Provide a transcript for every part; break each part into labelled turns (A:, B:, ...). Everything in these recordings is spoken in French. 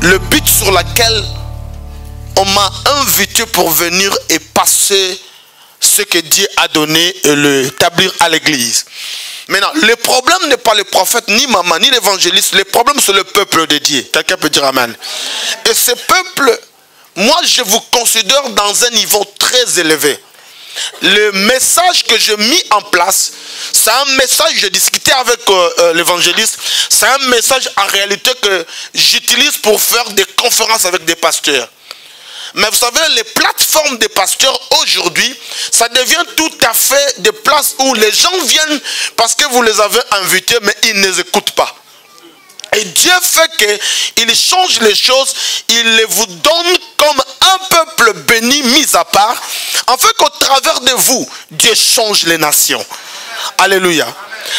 A: le but sur lequel on m'a invité pour venir et passer ce que Dieu a donné et l'établir à l'église. Maintenant, le problème n'est pas le prophète, ni maman, ni l'évangéliste. Le problème, c'est le peuple de Dieu. Quelqu'un peut dire amen. Et ce peuple, moi, je vous considère dans un niveau très élevé. Le message que j'ai mis en place, c'est un message, j'ai discuté avec l'évangéliste, c'est un message en réalité que j'utilise pour faire des conférences avec des pasteurs. Mais vous savez, les plateformes des pasteurs aujourd'hui, ça devient tout à fait des places où les gens viennent parce que vous les avez invités, mais ils ne les écoutent pas. Et Dieu fait qu'il change les choses, il les vous donne comme un peuple béni, mis à part, afin qu'au travers de vous, Dieu change les nations. Alléluia.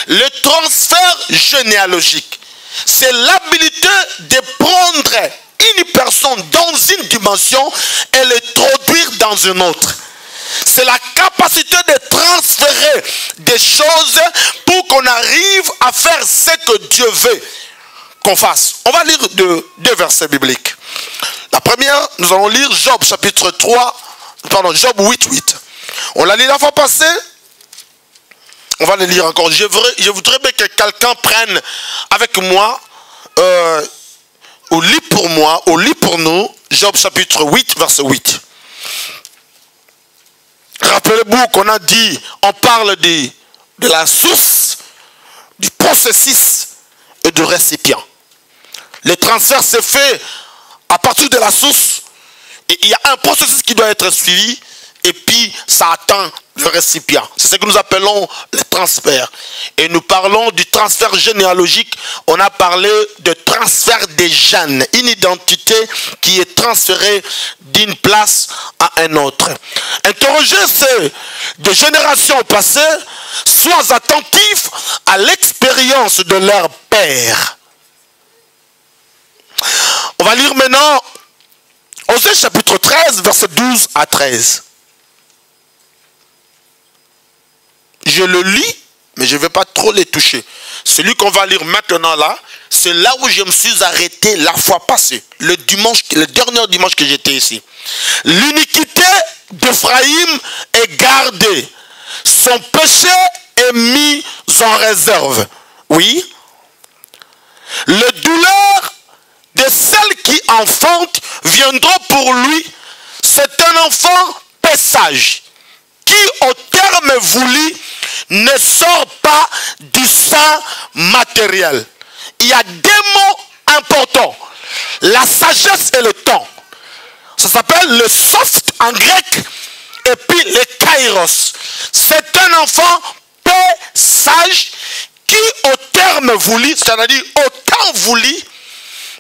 A: Le transfert généalogique, c'est l'habilité de prendre une personne dans une dimension et l'introduire dans une autre. C'est la capacité de transférer des choses pour qu'on arrive à faire ce que Dieu veut qu'on fasse. On va lire deux versets bibliques. La première, nous allons lire Job chapitre 3, pardon, Job 8:8. On l'a lu la fois passée. On va le lire encore. Je voudrais bien que quelqu'un prenne avec moi au lit pour moi, au lit pour nous, Job chapitre 8, verset 8. Rappelez-vous qu'on a dit, on parle de la source, du processus et du récipient. Le transfert se fait à partir de la source et il y a un processus qui doit être suivi et puis ça atteint le récipient. C'est ce que nous appelons le transfert. Et nous parlons du transfert généalogique. On a parlé de transfert des gènes, une identité qui est transférée d'une place à une autre. Interrogez ceux de générations passées, sois attentifs à l'expérience de leur père. On va lire maintenant Osée chapitre 13, verset 12 à 13. Je le lis, mais je ne vais pas trop les toucher. Celui qu'on va lire maintenant là, c'est là où je me suis arrêté la fois passée. Le dernier dimanche que j'étais ici. L'iniquité d'Éphraïm est gardée. Son péché est mis en réserve. Oui. Le douleur de celle qui enfante viendra pour lui. C'est un enfant peu sage, qui au terme voulu ne sort pas du sein matériel. Il y a deux mots importants, la sagesse et le temps. Ça s'appelle le soft en grec et puis le kairos. C'est un enfant peu sage qui au terme voulu, c'est-à-dire au temps voulu,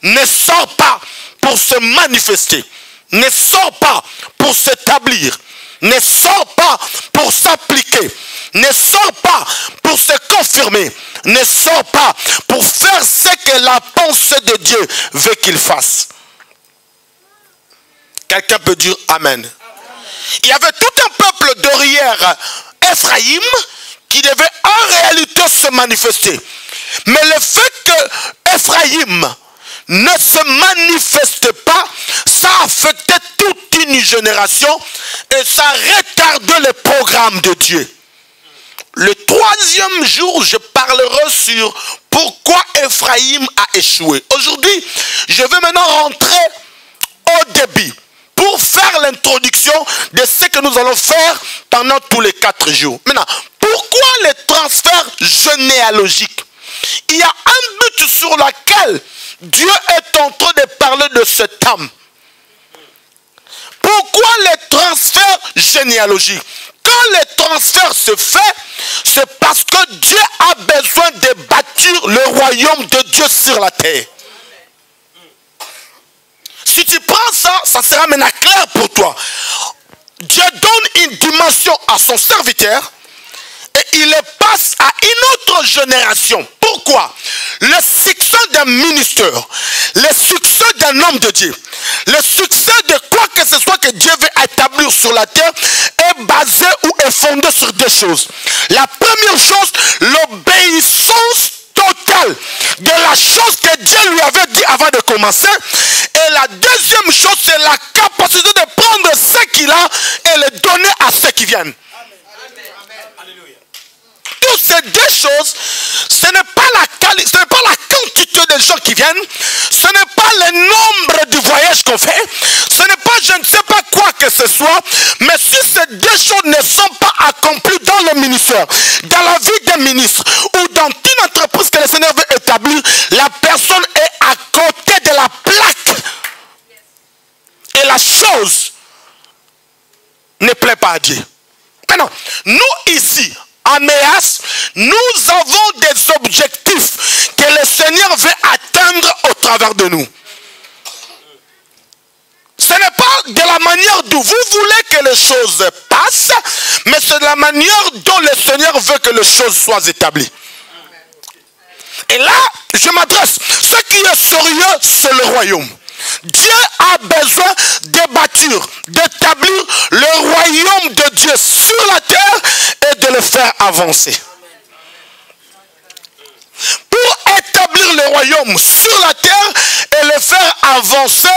A: ne sort pas pour se manifester, ne sort pas pour s'établir, ne sort pas pour s'appliquer, ne sort pas pour se confirmer, ne sort pas pour faire ce que la pensée de Dieu veut qu'il fasse. Quelqu'un peut dire Amen. Il y avait tout un peuple derrière Éphraïm qui devait en réalité se manifester. Mais le fait que Éphraïm ne se manifeste pas, ça affectait toute une génération et ça retardait le programme de Dieu. Le troisième jour, je parlerai sur pourquoi Éphraïm a échoué. Aujourd'hui, je vais maintenant rentrer au début pour faire l'introduction de ce que nous allons faire pendant tous les 4 jours. Maintenant, pourquoi le transfert généalogique? Il y a un but sur lequel Dieu est en train de parler de cette âme. Pourquoi le transfert généalogique? Quand le transfert se fait, c'est parce que Dieu a besoin de bâtir le royaume de Dieu sur la terre. Si tu prends ça, ça sera maintenant clair pour toi. Dieu donne une dimension à son serviteur et il le passe à une autre génération. Pourquoi? Le succès d'un ministère, le succès d'un homme de Dieu, le succès de quoi que ce soit que Dieu veut établir sur la terre est basé ou est fondé sur deux choses. La première chose, l'obéissance totale de la chose que Dieu lui avait dit avant de commencer. Et la deuxième chose, c'est la capacité de prendre ce qu'il a et le donner à ceux qui viennent. Toutes ces deux choses, ce n'est pas la quantité de gens qui viennent, ce n'est pas le nombre de voyages qu'on fait, ce n'est pas je ne sais pas quoi que ce soit, mais si ces deux choses ne sont pas accomplies dans le ministère, dans la vie des ministres ou dans une entreprise que le Seigneur veut établir, la personne est à côté de la plaque et la chose ne plaît pas à Dieu. Maintenant, nous ici, à Méas, nous avons des objectifs que le Seigneur veut atteindre au travers de nous. Ce n'est pas de la manière dont vous voulez que les choses passent, mais c'est de la manière dont le Seigneur veut que les choses soient établies. Et là, je m'adresse. Ce qui est sérieux, c'est le royaume. Dieu a besoin de bâtir, d'établir le royaume de Dieu sur la terre et de le faire avancer. Pour établir le royaume sur la terre et le faire avancer,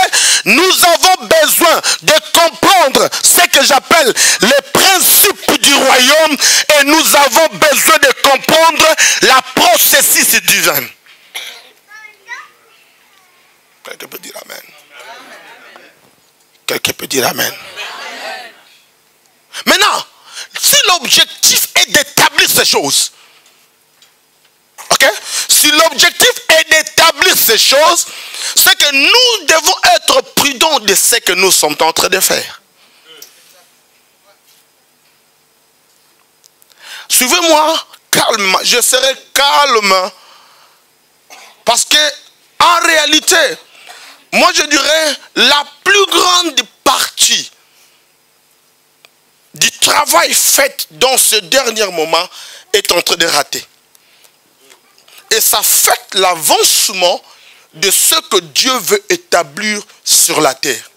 A: nous avons besoin de comprendre ce que j'appelle les principes du royaume et nous avons besoin de comprendre la processus divin. Quelqu'un peut dire amen. Quelqu'un peut dire amen. Maintenant, si l'objectif est d'établir ces choses, ok? Si l'objectif est d'établir ces choses, c'est que nous devons être prudents de ce que nous sommes en train de faire. Suivez-moi calmement, je serai calme parce que en réalité, moi je dirais la plus grande partie du travail fait dans ce dernier moment est en train de rater. Et ça fait l'avancement de ce que Dieu veut établir sur la terre.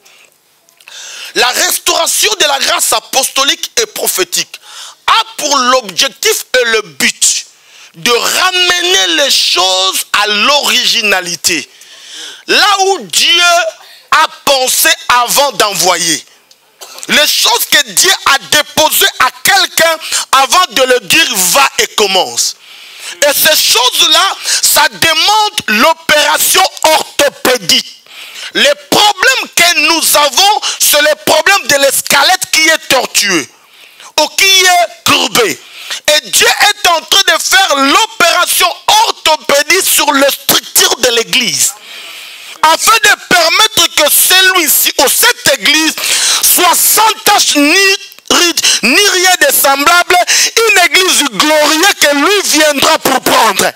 A: La restauration de la grâce apostolique et prophétique a pour l'objectif et le but de ramener les choses à l'originalité. Là où Dieu a pensé avant d'envoyer. Les choses que Dieu a déposées à quelqu'un avant de le dire va et commence. Et ces choses-là, ça demande l'opération orthopédique. Les problèmes que nous avons, c'est le problème de l'esquelette qui est tortueux ou qui est courbé. Et Dieu est en train de faire l'opération orthopédique sur la structure de l'église. Afin de permettre que celui-ci ou cette église soit sans tache ni rien de semblable, une église glorieuse que lui viendra pour prendre.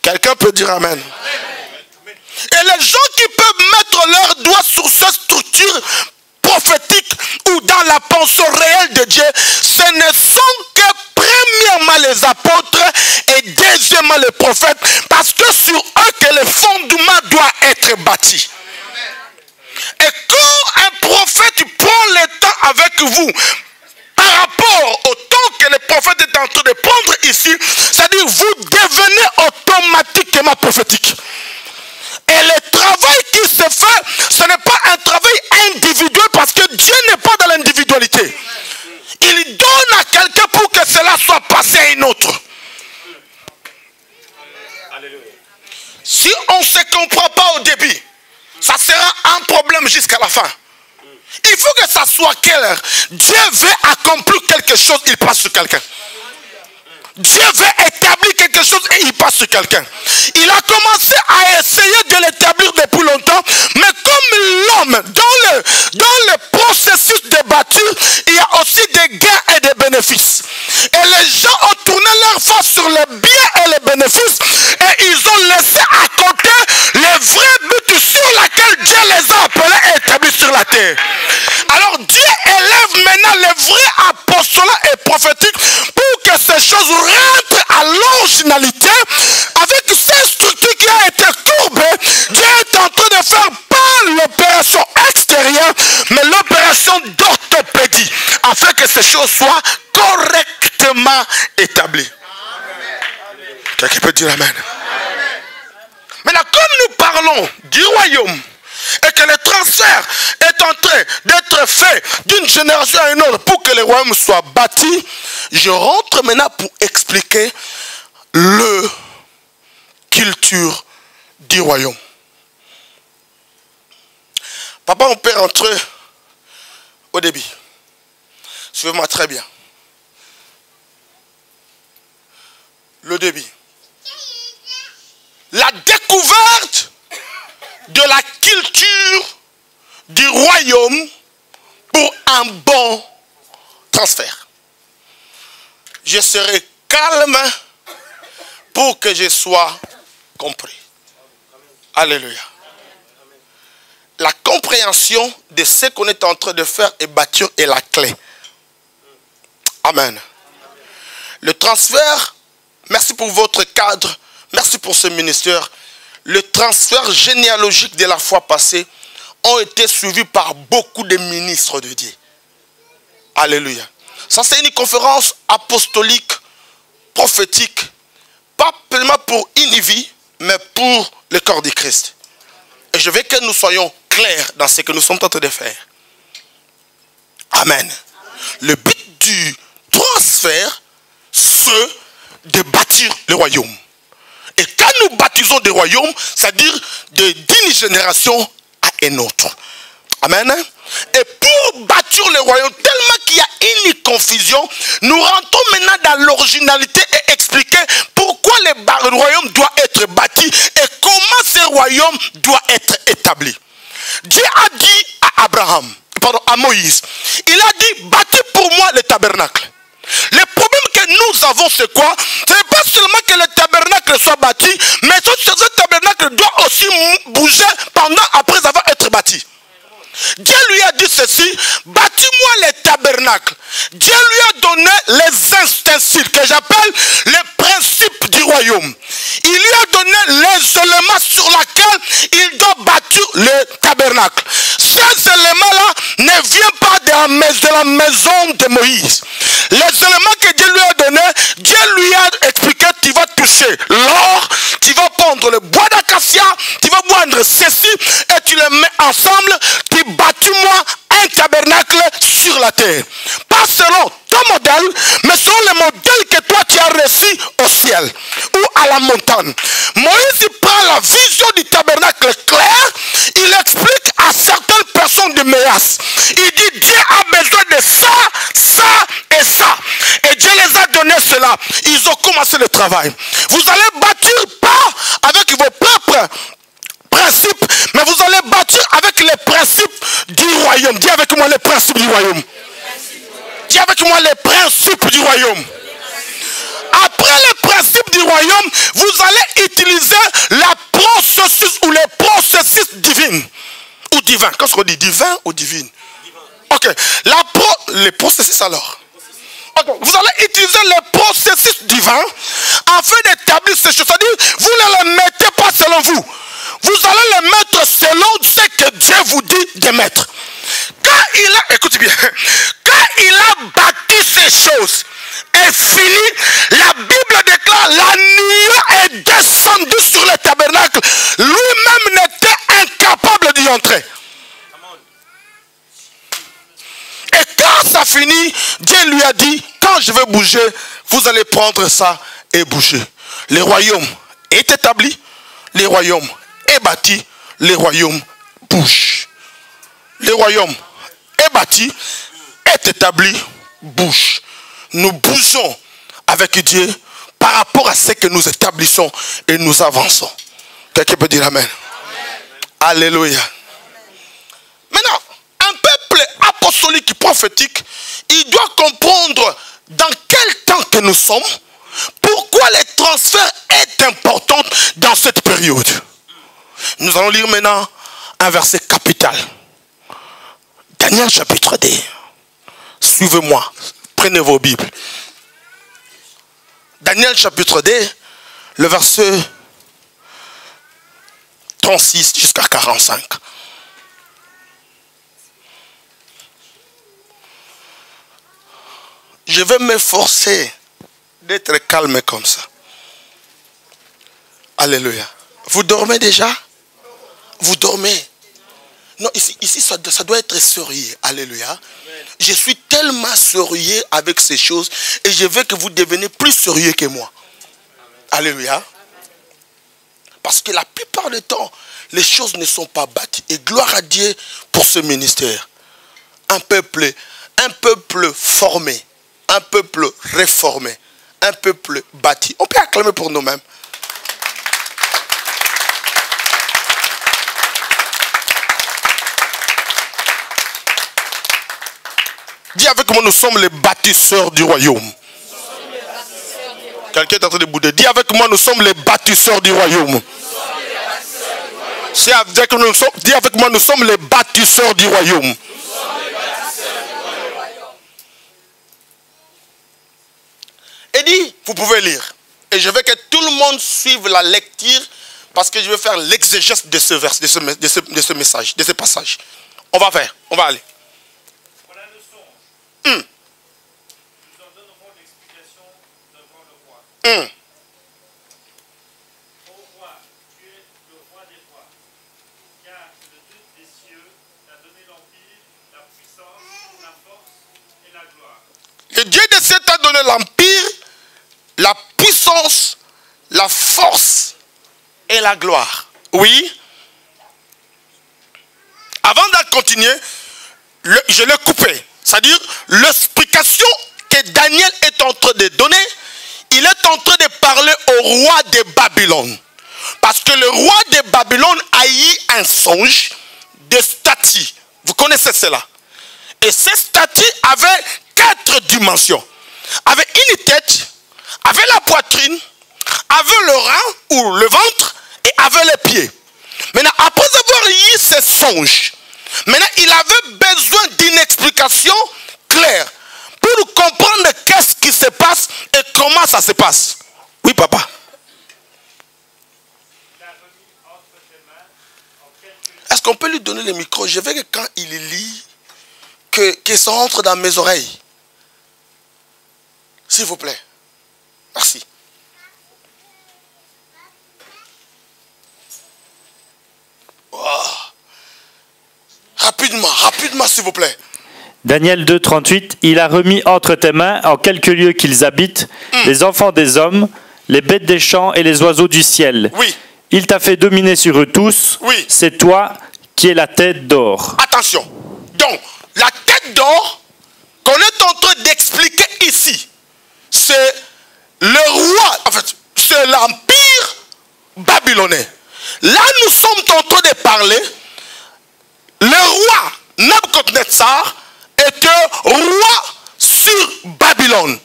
A: Quelqu'un peut dire amen. Et les gens qui peuvent mettre leurs doigts sur cette structure prophétique ou dans la pensée réelle de Dieu, ce ne sont que premièrement les apôtres et deuxièmement les prophètes, parce que sur eux que le fondement doit être bâti. Et quand un prophète prend le temps avec vous, par rapport au temps que le prophète est en train de prendre ici, c'est-à-dire vous devenez automatiquement prophétique. Et le travail qui se fait, ce n'est pas un travail individuel parce que Dieu n'est pas dans l'individualité. Il donne à quelqu'un pour que cela soit passé à une autre. Si on ne se comprend pas au début, ça sera un problème jusqu'à la fin. Il faut que ça soit clair. Dieu veut accomplir quelque chose, il passe sur quelqu'un. Dieu veut établir quelque chose et il passe sur quelqu'un. Il a commencé à essayer de l'établir depuis longtemps, mais comme l'homme, dans le processus de bâtir, il y a aussi des gains et des bénéfices. Et les gens ont tourné leur face sur le bien et les bénéfices, et ils ont laissé à côté le vrai but sur lequel Dieu les a appelés et établis sur la terre. Alors Dieu élève maintenant le vrai apostolat et prophétique pour que ces choses rentrent à l'originalité avec cette structure qui a été courbée. Dieu est en train de faire pas l'opération extérieure, mais l'opération d'orthopédie, afin que ces choses soient correctement établies. Quelqu'un peut dire amen. Maintenant, comme nous parlons du royaume et que le transfert est en train d'être fait d'une génération à une autre pour que le royaume soit bâti, je rentre maintenant pour expliquer le culture du royaume. Papa, on peut rentrer au début. Suivez-moi très bien. Le début. La découverte de la culture du royaume pour un bon transfert. Je serai calme pour que je sois compris. Alléluia. La compréhension de ce qu'on est en train de faire et bâtir est la clé. Amen. Le transfert, merci pour votre cadre, merci pour ce ministère. Le transfert généalogique de la fois passée ont été suivis par beaucoup de ministres de Dieu. Alléluia. Ça, c'est une conférence apostolique, prophétique, pas seulement pour une vie, mais pour le corps du Christ. Et je veux que nous soyons clairs dans ce que nous sommes en train de faire. Amen. Le but du transfert, c'est de bâtir le royaume. Et quand nous baptisons des royaumes, c'est-à-dire d'une génération à une autre. Amen. Et pour bâtir le royaume, tellement qu'il y a une confusion, nous rentrons maintenant dans l'originalité et expliquer pourquoi le royaume doit être bâti et comment ce royaume doit être établi. Dieu a dit à Abraham, pardon, à Moïse, il a dit, bâtis pour moi le tabernacle. Le problème que nous avons, c'est quoi? Ce n'est pas seulement que le tabernacle soit bâti, mais ce tabernacle doit aussi bouger après avoir été bâti. Dieu lui a dit ceci, bâtis-moi le tabernacle. Dieu lui a donné les ustensiles que j'appelle les principes du royaume. Il lui a donné les éléments sur lesquels il doit bâtir le tabernacle. Ces éléments-là ne viennent pas de la maison de Moïse. Les éléments que Dieu lui a donnés, Dieu lui a expliqué, tu vas toucher l'or, tu vas prendre le bois d'acacia, tu vas prendre ceci et tu les mets ensemble, tu bâtis-moi un tabernacle sur la terre. Pas selon ton modèle, mais selon le modèle que toi tu as reçu au ciel ou à la montagne. Moïse prend la vision du tabernacle clair, il explique à certaines personnes de Méas. Il dit Dieu a besoin de ça, ça et ça. Et Dieu les a donné cela. Ils ont commencé le travail. Vous allez bâtir pas avec vos propres principes, mais vous allez bâtir avec les principes du royaume. Dis avec moi les principes du royaume. Dis avec moi les principes du royaume. Après les principes du royaume, vous allez utiliser la processus ou les processus divins. Ou divins. Qu'est-ce qu'on dit? Divin ou divine? Ok. Les processus alors. Okay. Vous allez utiliser les processus divins afin d'établir ces choses. C'est-à-dire, vous ne les mettez pas selon vous. Vous allez les mettre selon ce que Dieu vous dit de mettre. Quand il a, écoutez bien, quand il a bâti ces choses et fini, la Bible déclare la nuée est descendue sur le tabernacle. Lui-même n'était incapable d'y entrer. Et quand ça finit, Dieu lui a dit, quand je vais bouger, vous allez prendre ça et bouger. Le royaume est établi, le royaume est bâti, le royaume bouge. Le royaume est bâti, est établi, bouge. Nous bougeons avec Dieu par rapport à ce que nous établissons et nous avançons. Quelqu'un peut dire Amen. Alléluia. Maintenant, un peuple apostolique et prophétique, il doit comprendre dans quel temps que nous sommes, pourquoi le transfert est important dans cette période. Nous allons lire maintenant un verset capital. Daniel chapitre 2. Suivez-moi. Prenez vos Bibles. Daniel chapitre 2, le verset 36 jusqu'à 45. Je vais m'efforcer d'être calme comme ça. Alléluia. Vous dormez déjà? Vous dormez? Non, ici ça doit être sérieux. Alléluia. Je suis tellement sérieux avec ces choses et je veux que vous deveniez plus sérieux que moi. Alléluia. Parce que la plupart du temps, les choses ne sont pas bâties. Et gloire à Dieu pour ce ministère. Un peuple formé, un peuple réformé, un peuple bâti. On peut acclamer pour nous-mêmes. Dis avec moi, nous sommes les bâtisseurs du royaume. Quelqu'un est en train de bouder. Dis avec moi, nous sommes les bâtisseurs du royaume. Dis avec moi, nous sommes les bâtisseurs du royaume. Et dit, vous pouvez lire. Et je veux que tout le monde suive la lecture parce que je vais faire l'exégèse de ce vers, de ce message, de ce passage. On va faire, on va aller.
B: Voilà le songe. Nous en donnerons l'explication devant le roi. Ô roi, tu es le roi des rois, car le Dieu des cieux t'a donné l'empire, la puissance, la force et la gloire.
A: Le Dieu des cieux t'a donné l'empire, la puissance, la force et la gloire. Oui. Avant de continuer, je l'ai coupé. C'est-à-dire, l'explication que Daniel est en train de donner, il est en train de parler au roi de Babylone. Parce que le roi de Babylone a eu un songe de statues. Vous connaissez cela. Et ces statues avaient 4 dimensions. Avait une tête, avait la poitrine, avait le rein ou le ventre et avait les pieds. Maintenant, après avoir eu ces songes, maintenant il avait besoin d'une explication claire pour comprendre qu'est-ce qui se passe et comment ça se passe. Oui, papa. Est-ce qu'on peut lui donner le micro? Je veux que quand il lit, que ça entre dans mes oreilles. S'il vous plaît. Merci. Oh. Rapidement, s'il vous plaît.
C: Daniel 2, 38, il a remis entre tes mains, en quelques lieux qu'ils habitent, les enfants des hommes, les bêtes des champs et les oiseaux du ciel.
A: Oui.
C: Il t'a fait dominer sur eux tous.
A: Oui.
C: C'est toi qui es la tête d'or.
A: Attention. Donc, la tête d'or qu'on est en train d'expliquer ici, c'est le roi, en fait, c'est l'empire babylonais. Là, nous sommes en train de parler, le roi Nabuchodonosor était roi sur Babylone.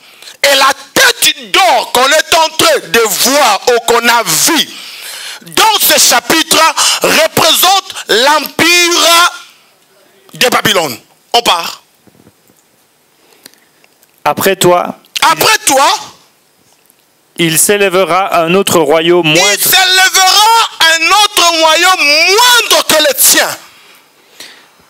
A: Et la tête d'or qu'on est en train de voir ou qu'on a vu dans ce chapitre représente l'empire de Babylone. On part.
C: Après toi, il s'élèvera un autre royaume moindre.
A: Il s'élèvera un autre royaume moindre que le tien.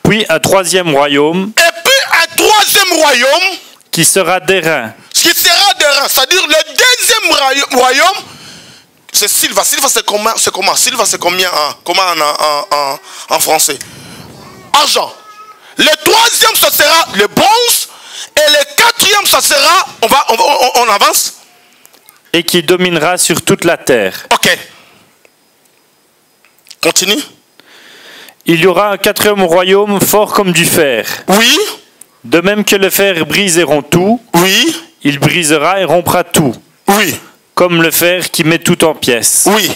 C: Puis un troisième royaume.
A: Et puis un troisième royaume.
C: Qui sera d'airain.
A: Qui sera d'airain. C'est-à-dire le deuxième royaume. C'est Silva. Silva c'est comment? Silva c'est combien en français? Argent. Le troisième ça sera le bronze. Et le quatrième ça sera. On avance.
C: Et qui dominera sur toute la terre.
A: Ok. Continue.
C: Il y aura un quatrième royaume fort comme du fer.
A: Oui.
C: De même que le fer brise et rompt tout.
A: Oui.
C: Il brisera et rompra tout.
A: Oui.
C: Comme le fer qui met tout en pièces.
A: Oui.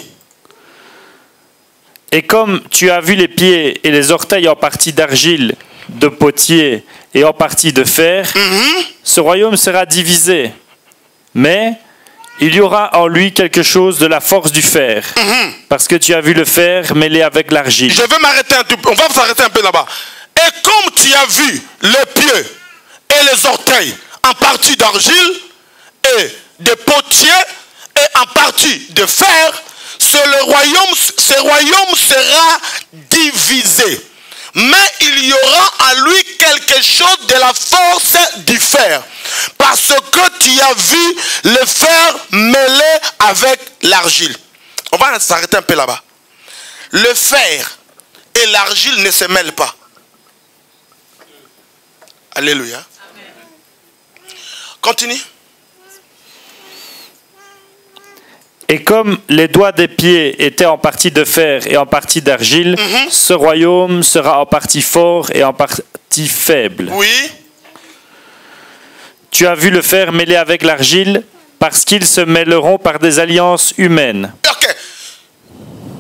C: Et comme tu as vu les pieds et les orteils en partie d'argile, de potier et en partie de fer, ce royaume sera divisé. Mais il y aura en lui quelque chose de la force du fer. Parce que tu as vu le fer mêlé avec l'argile.
A: Je vais m'arrêter un peu. On va s'arrêter un peu là-bas. Et comme tu as vu les pieds et les orteils en partie d'argile et de potier et en partie de fer, ce royaume sera divisé. Mais il y aura en lui quelque chose de la force du fer. Parce que tu as vu le fer mêlé avec l'argile. On va s'arrêter un peu là-bas. Le fer et l'argile ne se mêlent pas. Alléluia. Amen. Continue.
C: Et comme les doigts des pieds étaient en partie de fer et en partie d'argile, ce royaume sera en partie fort et en partie faible.
A: Oui.
C: Tu as vu le fer mêlé avec l'argile, parce qu'ils se mêleront par des alliances humaines.
A: Ok.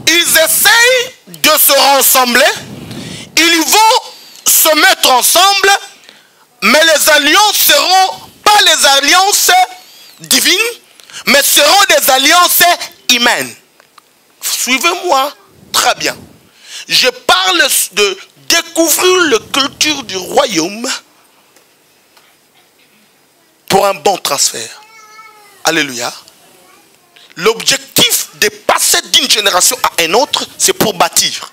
A: Ils essayent de se rassembler, ils vont se mettre ensemble, mais les alliances seront pas les alliances divines, mais seront des alliances humaines. Suivez-moi très bien. Je parle de découvrir la culture du royaume pour un bon transfert. Alléluia. L'objectif de passer d'une génération à une autre, c'est pour bâtir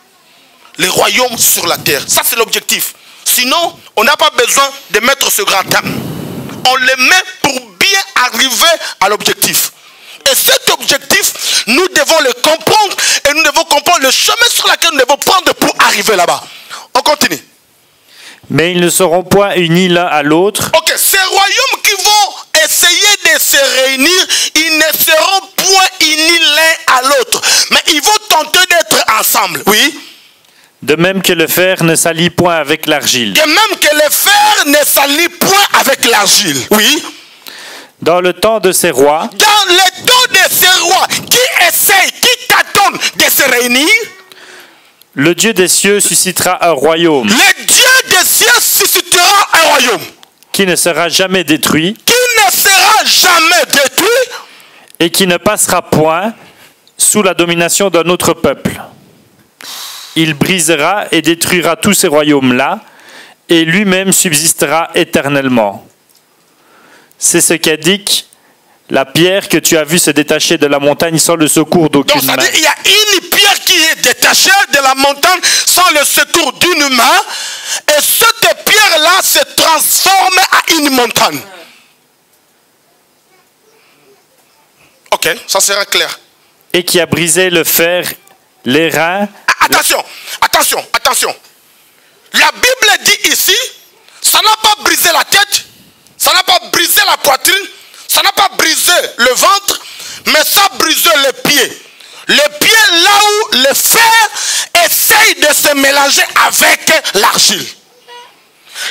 A: les royaumes sur la terre. Ça, c'est l'objectif. Sinon, on n'a pas besoin de mettre ce grand terme. On le met pour bien arriver à l'objectif. Et cet objectif, nous devons le comprendre et nous devons comprendre le chemin sur lequel nous devons prendre pour arriver là-bas. On continue.
C: Mais ils ne seront point unis l'un à l'autre.
A: Ok, ces royaumes qui vont essayer de se réunir, ils ne seront point unis l'un à l'autre. Mais ils vont tenter d'être ensemble. Oui.
C: De même que le fer ne s'allie point avec l'argile.
A: De même que le fer ne s'allie point avec l'argile. Oui.
C: Dans le temps de ces rois.
A: Dans le temps de ces rois qui essayent, qui tâtonnent de se réunir.
C: Le Dieu des cieux suscitera un royaume.
A: Le Dieu des cieux suscitera un royaume.
C: Qui ne sera jamais détruit.
A: Qui ne sera jamais détruit.
C: Et qui ne passera point sous la domination d'un autre peuple. Il brisera et détruira tous ces royaumes-là, et lui-même subsistera éternellement. C'est ce qu'indique la pierre que tu as vue se détacher de la montagne sans le secours d'aucune main.
A: Donc, ça dit, il y a une pierre qui est détachée de la montagne sans le secours d'une main, et cette pierre-là se transforme à une montagne. Ok, ça sera clair.
C: Et qui a brisé le fer, les reins.
A: Attention, attention, attention. La Bible dit ici, ça n'a pas brisé la tête, ça n'a pas brisé la poitrine, ça n'a pas brisé le ventre, mais ça a brisé les pieds. Les pieds là où le fer essaye de se mélanger avec l'argile.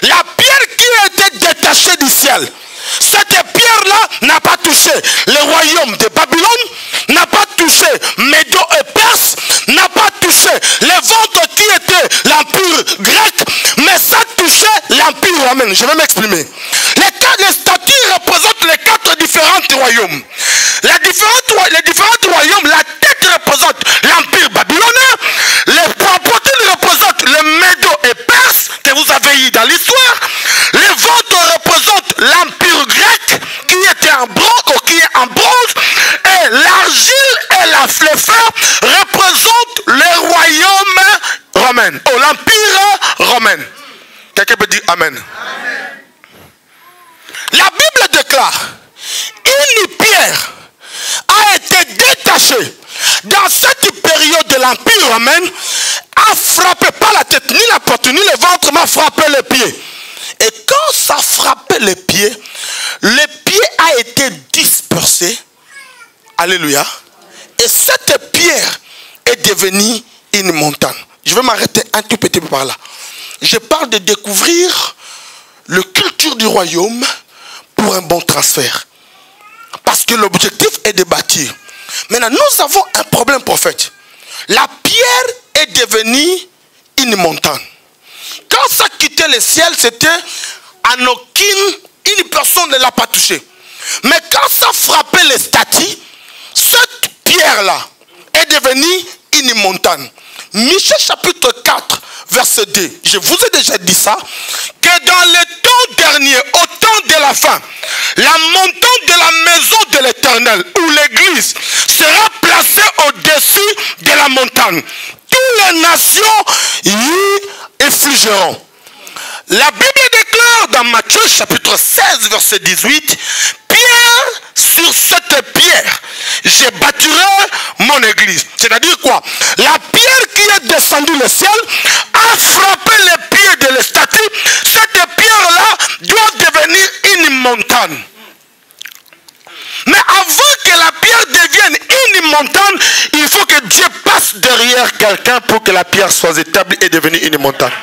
A: La pierre qui était détachée du ciel, cette pierre-là n'a pas touché le royaume de Babylone, n'a pas touché Médo et Perse, n'a pas touché les ventres qui étaient l'empire grec, mais ça touchait l'empire romain. Je vais m'exprimer. Les statues représentent les 4 différents royaumes. Les différents royaumes, la tête représente l'empire babylonien, les poitrines représentent le Médo et Perse que vous avez eu dans l'histoire, les ventres représentent l'empire grec qui était en bronze ou qui est en bronze, et l'argile et le fer représentent le royaume romain, ou l'empire romain. Quelqu'un peut dire Amen. Amen. La Bible déclare, une pierre a été détachée dans cette période de l'empire romain, a frappé pas la tête, ni la poitrine, ni le ventre, mais a frappé les pieds. Et quand ça frappait les pieds a été dispersé. Alléluia. Et cette pierre est devenue une montagne. Je vais m'arrêter un tout petit peu par là. Je parle de découvrir la culture du royaume pour un bon transfert. Parce que l'objectif est de bâtir. Maintenant, nous avons un problème, prophète. La pierre est devenue une montagne. Quand ça quittait le ciel, c'était en une personne ne l'a pas touché. Mais quand ça frappait les statues, cette pierre-là est devenue une montagne. Michée chapitre 4, verset 2. Je vous ai déjà dit ça. Que dans le temps dernier, au temps de la fin, la montagne de la maison de l'Éternel, où l'église sera placée au-dessus de la montagne. Toutes les nations y affligeront. La Bible déclare dans Matthieu chapitre 16, verset 18, pierre sur cette pierre, je bâtirai mon église. C'est-à-dire quoi? La pierre qui est descendue le ciel a frappé les pieds de la statue. Cette pierre-là doit devenir une montagne. Mais avant que la pierre devienne une montagne, il faut que Dieu passe derrière quelqu'un pour que la pierre soit établie et devenue une montagne.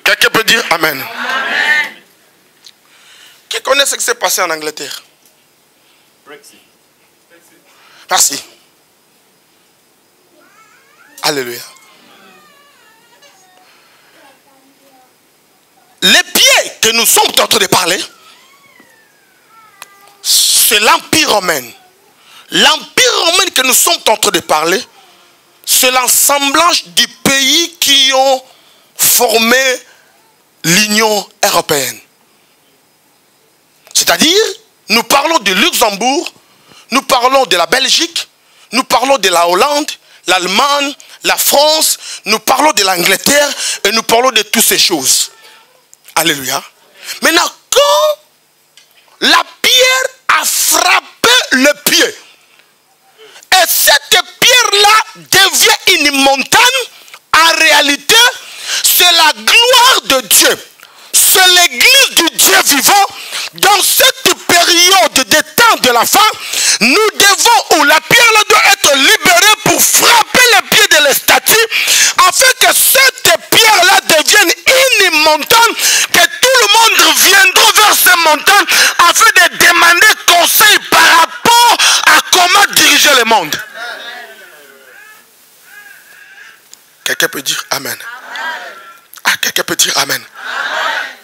A: Quelqu'un peut dire Amen. Amen. Qui connaît ce qui s'est passé en Angleterre?
B: Brexit.
A: Merci. Alléluia. Les pieds que nous sommes en train de parler, c'est l'Empire romain. L'Empire romain que nous sommes en train de parler, c'est l'assemblage du pays qui ont formé l'Union européenne. C'est-à-dire, nous parlons du Luxembourg, nous parlons de la Belgique, nous parlons de la Hollande, l'Allemagne, la France, nous parlons de l'Angleterre et nous parlons de toutes ces choses. Alléluia. Maintenant, quand la pierre a frappé le pied, et cette pierre-là devient une montagne, en réalité, c'est la gloire de Dieu. C'est l'église du Dieu vivant. Dans cette période de temps de la fin, nous devons, où la pierre doit être libérée pour frapper les pieds de la statue, afin que cette pierre-là devienne une montagne, que tout le monde viendra vers cette montagne, afin de demander conseil par rapport à comment diriger le monde. Quelqu'un peut dire Amen. Ah, quelqu'un peut dire Amen.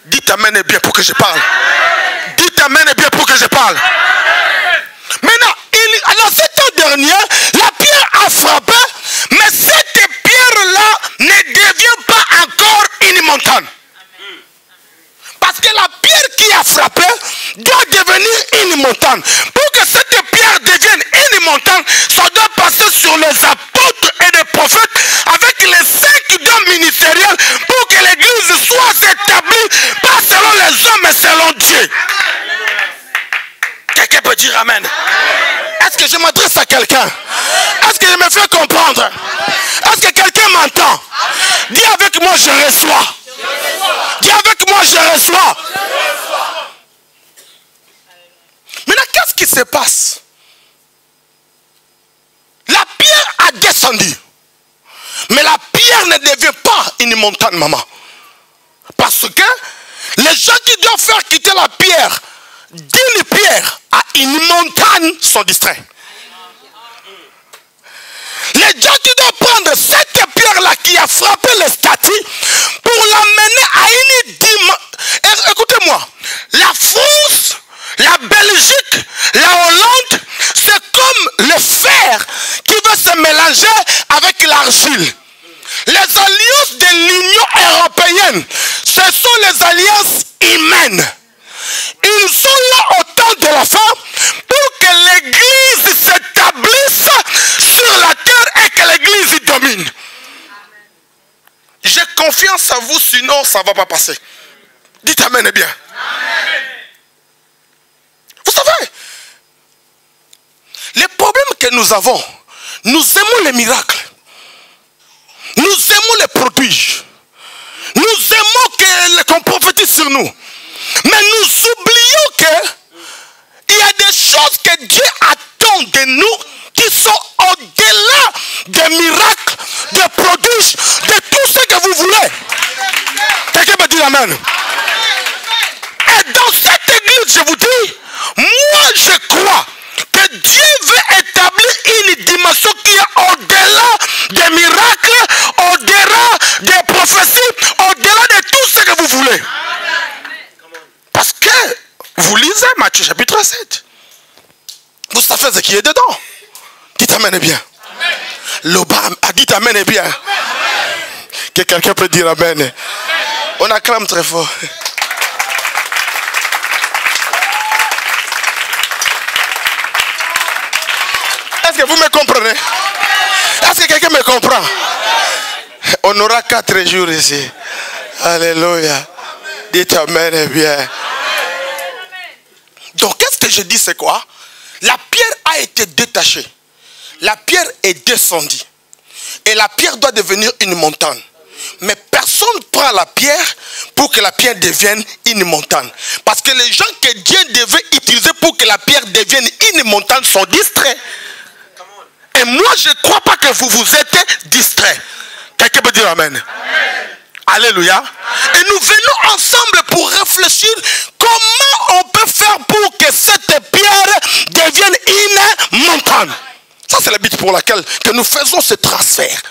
A: Dites Amen et bien pour que je parle. Dites Amen et bien pour que je parle. Maintenant, dans cette temps dernier, la pierre a frappé, mais cette pierre-là ne devient pas encore une montagne. Parce que la pierre qui a frappé doit devenir une montagne. Pour que cette pierre devienne une montagne, ça doit passer sur les apôtres et les prophètes avec les 5 dons ministériels pour que l'église soit établie, pas selon les hommes, mais selon Dieu. Quelqu'un peut dire Amen. Est-ce que je m'adresse à quelqu'un? Est-ce que je me fais comprendre? Est-ce que quelqu'un m'entend? Dis avec moi, je reçois. Dis avec moi, je reçois. Maintenant, qu'est-ce qui se passe? La pierre a descendu. Mais la pierre ne devient pas une montagne, maman. Parce que les gens qui doivent faire quitter la pierre d'une pierre à une montagne sont distraits. Les gens qui doivent prendre cette pierre-là qui a frappé les statues pour l'amener à une dimension. Écoutez-moi, la France, la Belgique, la Hollande, c'est comme le fer qui va se mélanger avec l'argile. Les alliances de l'Union européenne, ce sont les alliances humaines. Ils sont là au temps de la fin pour que l'église s'établisse sur la terre et que l'église domine. J'ai confiance en vous, sinon ça ne va pas passer. Dites Amen et bien. Amen. Vous savez, les problèmes que nous avons, nous aimons les miracles. Nous aimons les prodiges. Nous aimons qu'on prophétise sur nous. Mais nous oublions qu'il y a des choses que Dieu attend de nous qui sont au-delà des miracles, des prodiges, de tout ce que vous voulez. Quelqu'un peut dire Amen. Et dans cette église, je vous dis, moi je crois que Dieu veut établir une dimension qui est au-delà des miracles, au-delà des prophéties, au-delà de tout ce que vous voulez. Parce que vous lisez Matthieu chapitre 7. Vous savez ce qui est dedans. Dites Amen et bien. Amen. Dites Amen et bien. Amen. Que quelqu'un peut dire Amen. Amen. On acclame très fort. Est-ce que vous me comprenez? Est-ce que quelqu'un me comprend? On aura 4 jours ici. Alléluia. Dites Amen et bien. Donc, qu'est-ce que je dis, c'est quoi? La pierre a été détachée. La pierre est descendue. Et la pierre doit devenir une montagne. Mais personne ne prend la pierre pour que la pierre devienne une montagne. Parce que les gens que Dieu devait utiliser pour que la pierre devienne une montagne sont distraits. Et moi, je ne crois pas que vous êtes distraits. Quelqu'un peut dire Amen. Amen. Alléluia. Et nous venons ensemble pour réfléchir comment on peut faire pour que cette pierre devienne une montagne. Ça, c'est le but pour laquelle que nous faisons ce transfert.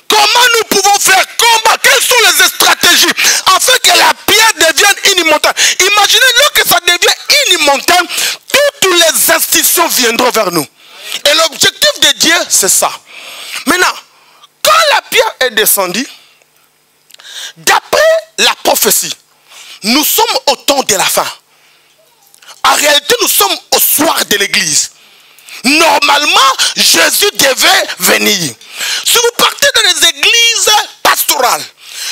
A: Comment nous pouvons faire combat? Quelles sont les stratégies afin que la pierre devienne une montagne? Imaginez, lorsque ça devient une montagne, toutes les institutions viendront vers nous. Et l'objectif de Dieu, c'est ça. Maintenant, quand la pierre est descendue, d'après la prophétie, nous sommes au temps de la fin. En réalité, nous sommes au soir de l'église. Normalement, Jésus devait venir. Si vous partez dans les églises pastorales,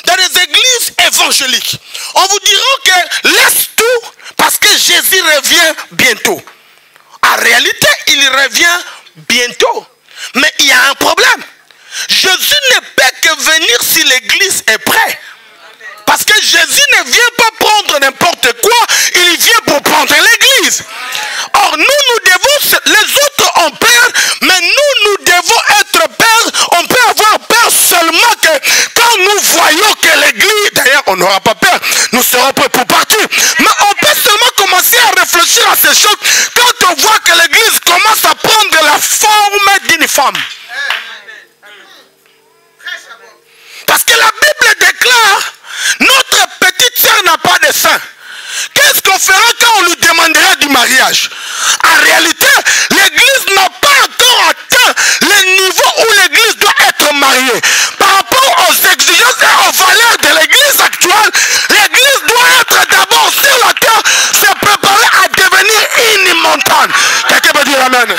A: dans les églises évangéliques, on vous dira que laisse tout parce que Jésus revient bientôt. En réalité, il revient bientôt. Mais il y a un problème. Jésus ne peut que venir si l'église est prête. Parce que Jésus ne vient pas prendre n'importe quoi, il vient pour prendre l'église. Or, nous devons, les autres ont peur, mais nous devons être peur. On peut avoir peur seulement que quand nous voyons que l'église, d'ailleurs on n'aura pas peur, nous serons prêts pour partir. Mais on peut seulement commencer à réfléchir à ces choses quand on voit que l'église commence à prendre la forme d'une femme. Parce que la Bible déclare, notre petite sœur n'a pas de sein. Qu'est-ce qu'on fera quand on lui demandera du mariage? En réalité, l'église n'a pas encore atteint le niveau où l'église doit être mariée. Par rapport aux exigences et aux valeurs de l'église actuelle, l'église doit être d'abord sur la terre, se préparer à devenir une montagne. Quelqu'un peut dire Amen.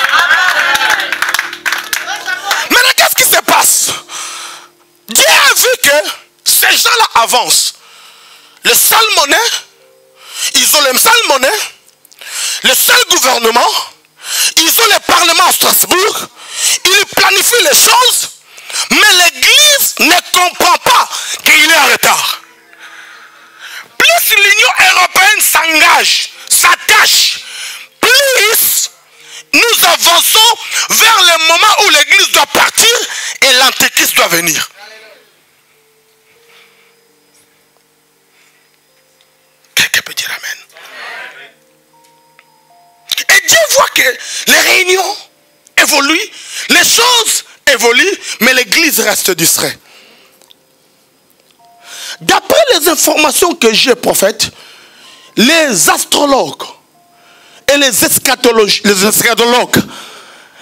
A: Maintenant, qu'est-ce qui se passe? Dieu a vu que ces gens-là avancent. Le salmonais, ils ont le salmonais, le seul gouvernement, ils ont le parlement à Strasbourg, ils planifient les choses, mais l'église ne comprend pas qu'il est en retard. Plus l'Union européenne s'engage, s'attache, plus nous avançons vers le moment où l'église doit partir et l'antéchrist doit venir. Quelqu'un peut dire Amen. Et Dieu voit que les réunions évoluent, les choses évoluent, mais l'église reste distraite. D'après les informations que j'ai prophètes, les astrologues et les eschatologues,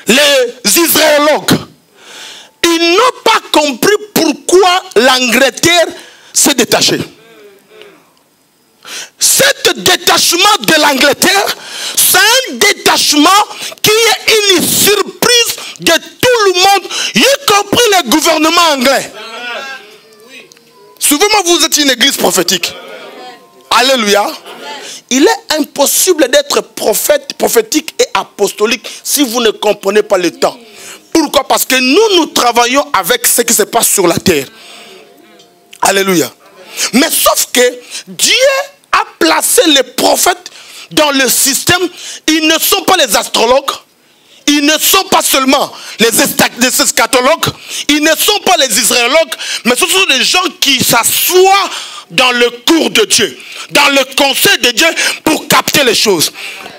A: les israélogues, ils n'ont pas compris pourquoi l'Angleterre s'est détachée. Cet détachement de l'Angleterre, c'est un détachement qui est une surprise de tout le monde, y compris le gouvernement anglais. Souvent, vous êtes une église prophétique. Alléluia. Il est impossible d'être prophète, prophétique et apostolique si vous ne comprenez pas le temps. Pourquoi? Parce que nous travaillons avec ce qui se passe sur la terre. Alléluia. Mais sauf que Dieu a placé les prophètes dans le système. Ils ne sont pas les astrologues. Ils ne sont pas seulement les eschatologues. Ils ne sont pas les israélogues. Mais ce sont des gens qui s'assoient dans le cours de Dieu, dans le conseil de Dieu pour capter les choses.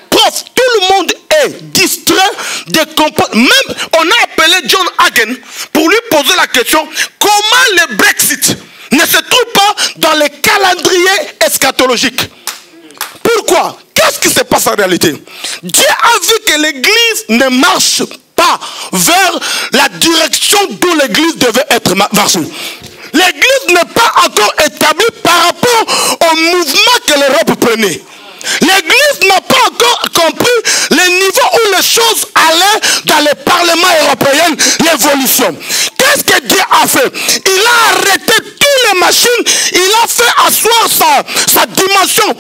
A: Prof, tout le monde est distrait de comprendre. Même on a appelé John Hagen pour lui poser la question: comment le Brexit ne se trouve pas dans les calendriers eschatologiques? Pourquoi? Qu'est-ce qui se passe en réalité? Dieu a vu que l'église ne marche pas vers la direction d'où l'église devait être marchée. L'église n'est pas encore établie par rapport au mouvement que l'Europe prenait. L'église n'a pas encore compris le niveau où les choses allaient dans le Parlement européen, l'évolution. Qu'est-ce que Dieu a fait? Il a arrêté toutes les machines, il a fait asseoir sa dimension.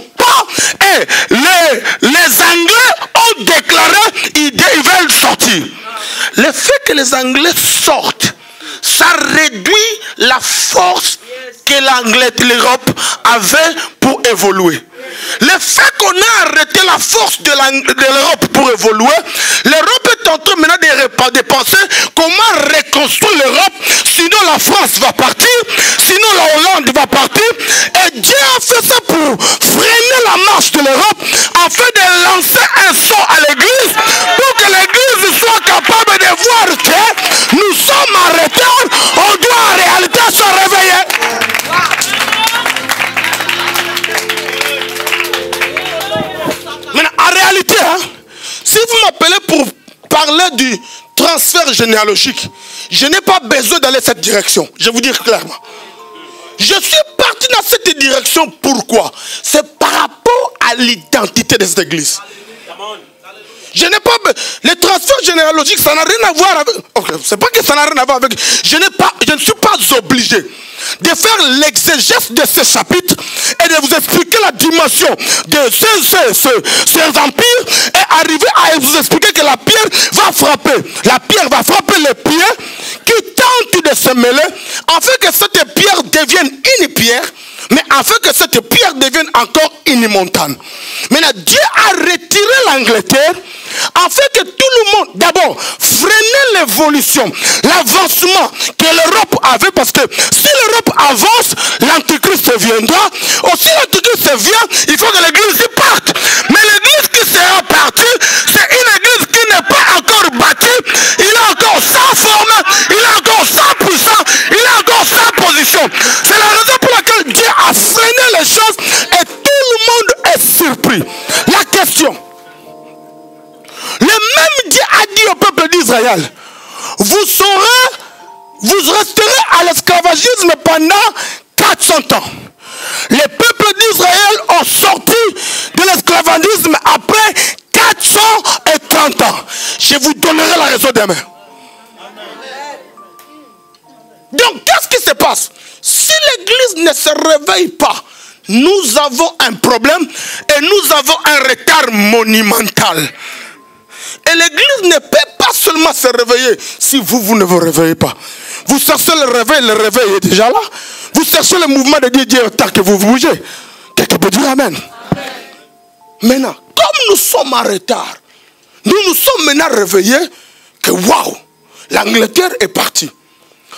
A: Et les dire, le fait que les Anglais sortent, ça réduit la force que l'Europe avait pour évoluer. Le fait qu'on a arrêté la force de l'Europe pour évoluer, l'Europe est en train maintenant de penser comment reconstruire l'Europe, sinon la France va partir, sinon la Hollande va partir. Et Dieu a fait ça pour freiner la marche de l'Europe, afin de lancer un son à l'église, pour que l'église soit capable de voir que nous sommes en retard, on doit en réalité se réveiller. Maintenant, en réalité, si vous m'appelez pour parler du transfert généalogique, je n'ai pas besoin d'aller cette direction. Je vais vous dire clairement. Je suis parti dans cette direction. Pourquoi? C'est par rapport à l'identité de cette église. Je n'ai pas... Les transferts généalogiques, ça n'a rien à voir avec... Okay, c'est pas que ça n'a rien à voir avec... Je ne suis pas obligé de faire l'exégèse de ce chapitre et de vous expliquer la dimension de ces empires et arriver à vous expliquer que la pierre va frapper. La pierre va frapper les pieds qui tentent de se mêler afin que cette pierre devienne une pierre, mais afin que cette pierre devienne encore une montagne. Maintenant, Dieu a retiré l'Angleterre afin que tout le monde, d'abord, freiner l'évolution, l'avancement que l'Europe avait, parce que si l'Europe avance, l'Antichrist viendra. Aussi l'Antichrist vient, il faut que l'église y parte. Mais l'église qui sera partie, c'est une église qui n'est pas encore bâtie, il est encore sans forme, il est encore sans puissance, il est encore sans position. C'est la raison pour laquelle Dieu a freiné les choses et tout le monde est surpris. La question, le même Dieu a dit au peuple d'Israël, vous resterez à l'esclavagisme pendant 400 ans. Les peuples d'Israël ont sorti de l'esclavagisme après 430 ans. Je vous donnerai la raison demain. Donc, qu'est-ce qui se passe? Si l'église ne se réveille pas, nous avons un problème et nous avons un retard monumental. Et l'église ne peut pas seulement se réveiller si vous ne vous réveillez pas. Vous cherchez le réveil est déjà là. Vous cherchez le mouvement de Dieu tant que vous bougez. Quelqu'un peut dire amen. Maintenant, comme nous sommes en retard, nous nous sommes maintenant réveillés que waouh, l'Angleterre est partie.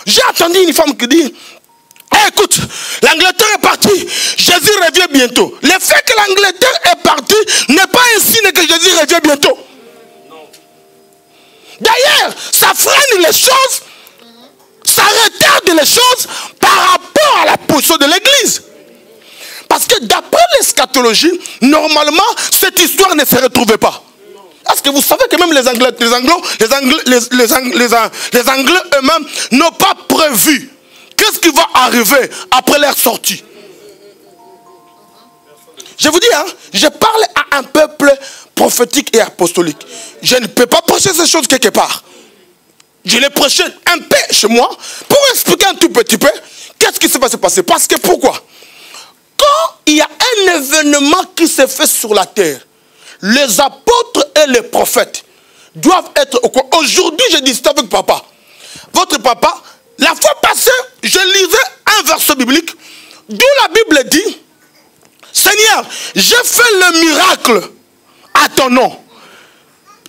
A: J'ai entendu une femme qui dit, hey, écoute, l'Angleterre est partie, Jésus revient bientôt. Le fait que l'Angleterre est partie n'est pas un signe que Jésus revient bientôt. D'ailleurs, ça freine les choses, ça retarde les choses par rapport à la position de l'église. Parce que d'après l'eschatologie, normalement, cette histoire ne se retrouvait pas. Est-ce que vous savez que même les Anglais eux-mêmes n'ont pas prévu qu'est-ce qui va arriver après leur sortie? Je vous dis, je parle à un peuple prophétique et apostolique. Je ne peux pas prêcher ces choses quelque part. Je les prêche un peu chez moi pour expliquer un tout petit peu qu'est-ce qui va se passer. Parce que pourquoi? Quand il y a un événement qui se fait sur la terre, les apôtres et les prophètes doivent être au courant. Aujourd'hui, je discutais avec papa. Votre papa, la fois passée, je lisais un verset biblique d'où la Bible dit, Seigneur, j'ai fait le miracle à ton nom.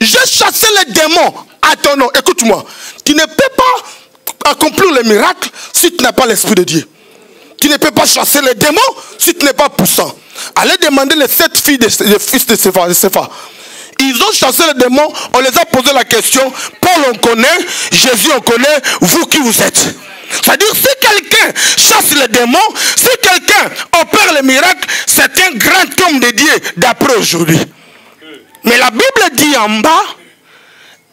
A: J'ai chassé les démons à ton nom. Écoute-moi, tu ne peux pas accomplir le miracle si tu n'as pas l'Esprit de Dieu. Tu ne peux pas chasser les démons si tu n'es pas puissant. Allez demander les 7 filles des fils de Sépha. Ils ont chassé les démons, on les a posé la question. Paul on connaît, Jésus on connaît, vous qui vous êtes? C'est-à-dire si quelqu'un chasse les démons, si quelqu'un opère le miracle, c'est un grand homme de Dieu d'après aujourd'hui. Mais la Bible dit en bas,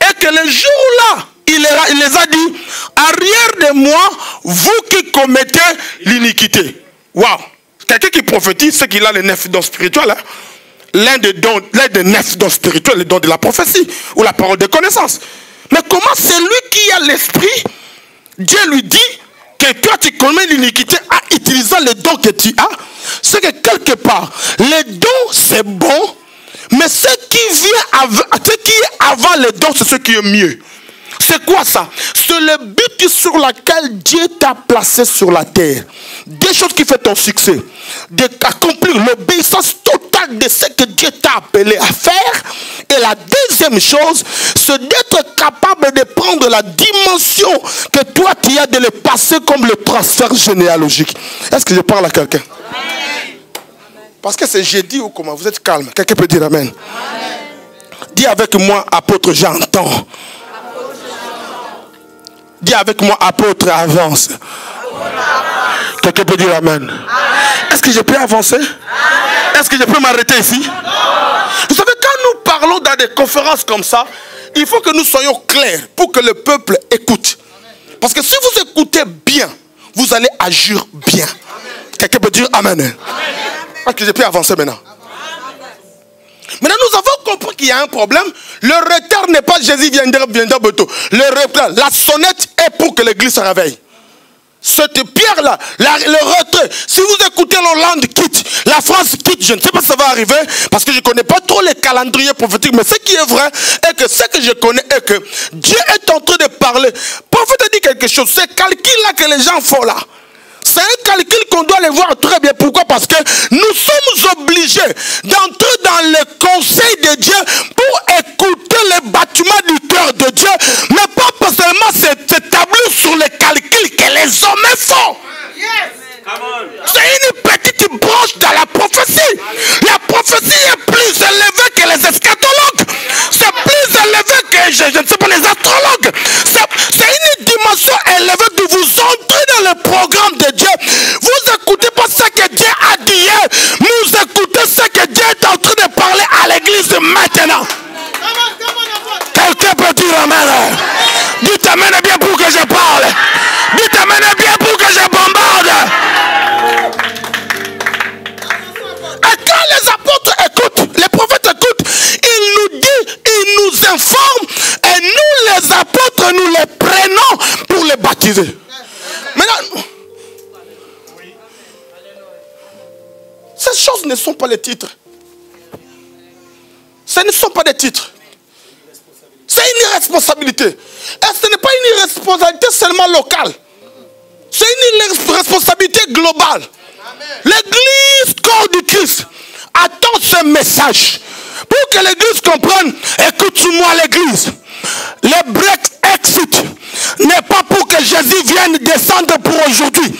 A: et que le jour-là, il les a dit, arrière de moi, vous qui commettez l'iniquité. Waouh! Quelqu'un qui prophétise, c'est qu'il a les 9 dons spirituels. L'un des 9 dons spirituels, le don de la prophétie, ou la parole de connaissance. Mais comment celui qui a l'esprit, Dieu lui dit que toi tu commets l'iniquité en utilisant les dons que tu as, c'est que quelque part, les dons c'est bon, mais ce qui ce qui est avant les dons, c'est ce qui est mieux. C'est quoi ça? C'est le but sur lequel Dieu t'a placé sur la terre. Des choses qui font ton succès. D'accomplir l'obéissance totale de ce que Dieu t'a appelé à faire. Et la deuxième chose, c'est d'être capable de prendre la dimension que toi tu as, de le passer comme le transfert généalogique. Est-ce que je parle à quelqu'un? Parce que c'est jeudi ou comment? Vous êtes calme. Quelqu'un peut dire amen. Dis avec moi, apôtre, j'entends. Dis avec moi, apôtre, avance. Quelqu'un peut dire amen. Est-ce que je peux avancer? Est-ce que je peux m'arrêter ici? Vous savez, quand nous parlons dans des conférences comme ça, il faut que nous soyons clairs pour que le peuple écoute. Parce que si vous écoutez bien, vous allez agir bien. Quelqu'un peut dire amen. Est-ce que je peux avancer maintenant? Maintenant, nous avons compris qu'il y a un problème. Le retard n'est pas Jésus viendra bientôt. Le retard, la sonnette est pour que l'église se réveille. Cette pierre-là, le retrait, si vous écoutez l'Hollande quitte, la France quitte, je ne sais pas si ça va arriver, parce que je ne connais pas trop les calendriers prophétiques, mais ce qui est vrai, est que ce que je connais est que Dieu est en train de parler. Le prophète a dit quelque chose, ce calcul-là que les gens font là, c'est un calcul qu'on doit les voir très bien. Pourquoi? Parce que nous sommes obligés d'entrer dans le conseil de Dieu pour écouter les battements du cœur de Dieu, mais pas seulement s'établir sur les calculs que les hommes font. C'est une petite branche dans la prophétie. La prophétie est plus élevée que les eschatologues. C'est plus élevé que, je ne sais pas, les astrologues. C'est une dimension élevée de vous entrer dans le programme de Dieu. Vous écoutez pas ce que Dieu a dit hier. Vous écoutez ce que Dieu est en train de parler à l'église maintenant. Quelqu'un peut dire amen. Dites amen bien pour que je parle. Dites amen bien pour que je bombarde. Et quand les apôtres écoutent, les prophètes écoutent, ils nous disent, ils nous informent, et nous les apôtres, nous les prenons pour les baptiser. Maintenant, ces choses ne sont pas les titres. Ce ne sont pas des titres. C'est une responsabilité. Et ce n'est pas une responsabilité seulement locale. C'est une responsabilité globale. L'église corps du Christ attend ce message. Pour que l'église comprenne, écoute-moi l'église. Le Brexit n'est pas pour que Jésus vienne descendre pour aujourd'hui.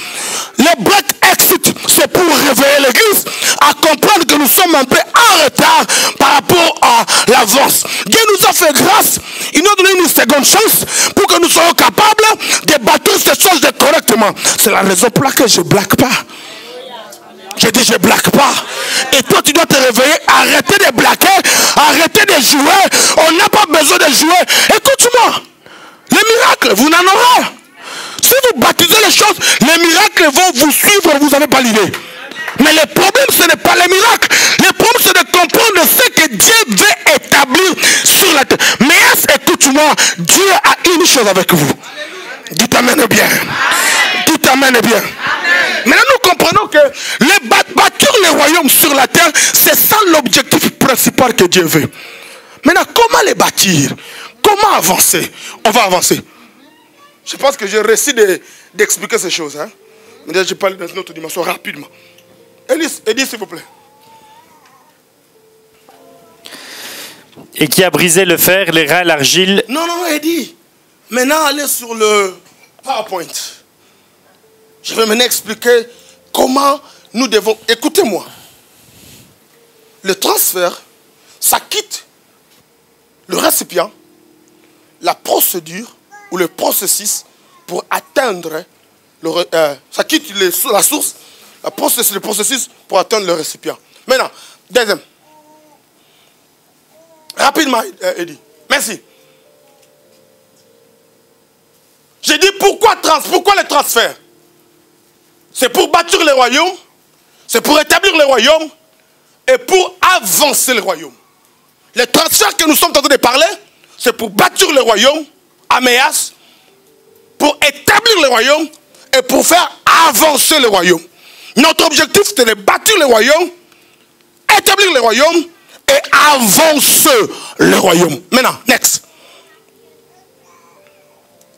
A: Le Brexit, c'est pour réveiller l'église à comprendre que nous sommes un peu en retard par rapport à l'avance. Dieu nous a fait grâce. Il nous a donné une seconde chance pour que nous soyons capables de bâtir ces choses correctement. C'est la raison pour laquelle je ne blague pas. Je dis je ne blague pas. Et toi tu dois te réveiller, arrêter de blaguer, arrêter de jouer. On n'a pas besoin de jouer. Écoute-moi, les miracles, vous n'en aurez. Si vous baptisez les choses, les miracles vont vous suivre, vous n'avez pas l'idée. Mais le problème, ce n'est pas les miracles. Le problème, c'est de comprendre ce que Dieu veut établir sur la terre. Mais écoute-moi, Dieu a une chose avec vous. Dites amen bien. Dites amen bien. Amen. Maintenant, nous comprenons que bâtir le royaume sur la terre, c'est ça l'objectif principal que Dieu veut. Maintenant, comment les bâtir? Comment avancer? On va avancer. Je pense que j'ai réussi d'expliquer ces choses. Hein? Mais je parle dans une autre dimension rapidement. Eddie, s'il vous plaît.
C: Et qui a brisé le fer, les reins, l'argile.
A: Non, Eddie. Maintenant, allez sur le PowerPoint. Je vais maintenant expliquer comment nous devons... Écoutez-moi. Le transfert, ça quitte le récipient, la procédure ou le processus pour atteindre... ça quitte la source, le processus pour atteindre le récipient. Maintenant, deuxième. Rapidement, Eddie. Merci. J'ai dit pourquoi le transfert? C'est pour bâtir le royaume, c'est pour établir le royaume et pour avancer le royaume. Le transfert que nous sommes en train de parler, c'est pour bâtir le royaume, Améas, pour établir le royaume et pour faire avancer le royaume. Notre objectif, c'est de bâtir le royaume, établir le royaume et avance le royaume. Maintenant, next.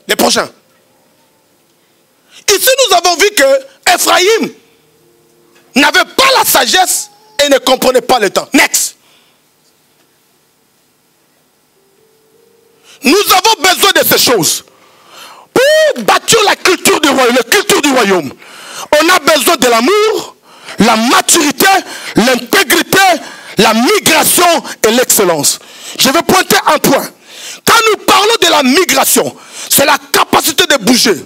A: Les prochains. Ici, nous avons vu que Ephraïm n'avait pas la sagesse et ne comprenait pas le temps. Next. Nous avons besoin de ces choses. Pour bâtir la culture du royaume, on a besoin de l'amour, la maturité, l'intégrité, la migration et l'excellence. Je vais pointer un point. Quand nous parlons de la migration, c'est la capacité de bouger.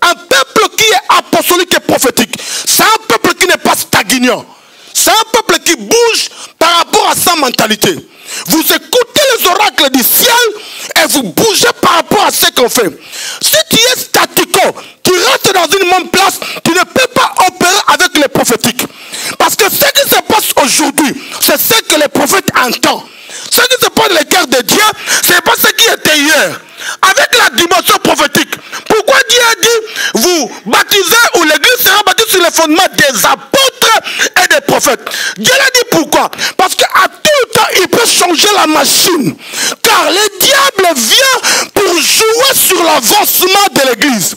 A: Un peuple qui est apostolique et prophétique, c'est un peuple qui n'est pas stagnant. C'est un peuple qui bouge par rapport à sa mentalité. Vous écoutez les oracles du ciel et vous bougez par rapport à ce qu'on fait. Si tu es statico, tu restes dans une même place, tu ne peux pas opérer avec les prophétiques. Parce que ce qui se passe aujourd'hui, c'est ce que les prophètes entendent. Ce qui se passe dans le cœur de Dieu, ce n'est pas ce qui était hier. Avec la dimension prophétique. Pourquoi Dieu a dit, vous baptisez ou l'église sera bâtie sur les fondements des apôtres et des prophètes. Dieu l'a dit pourquoi? Parce qu'à tout temps, il peut changer la machine. Car le diable vient pour jouer sur l'avancement de l'église.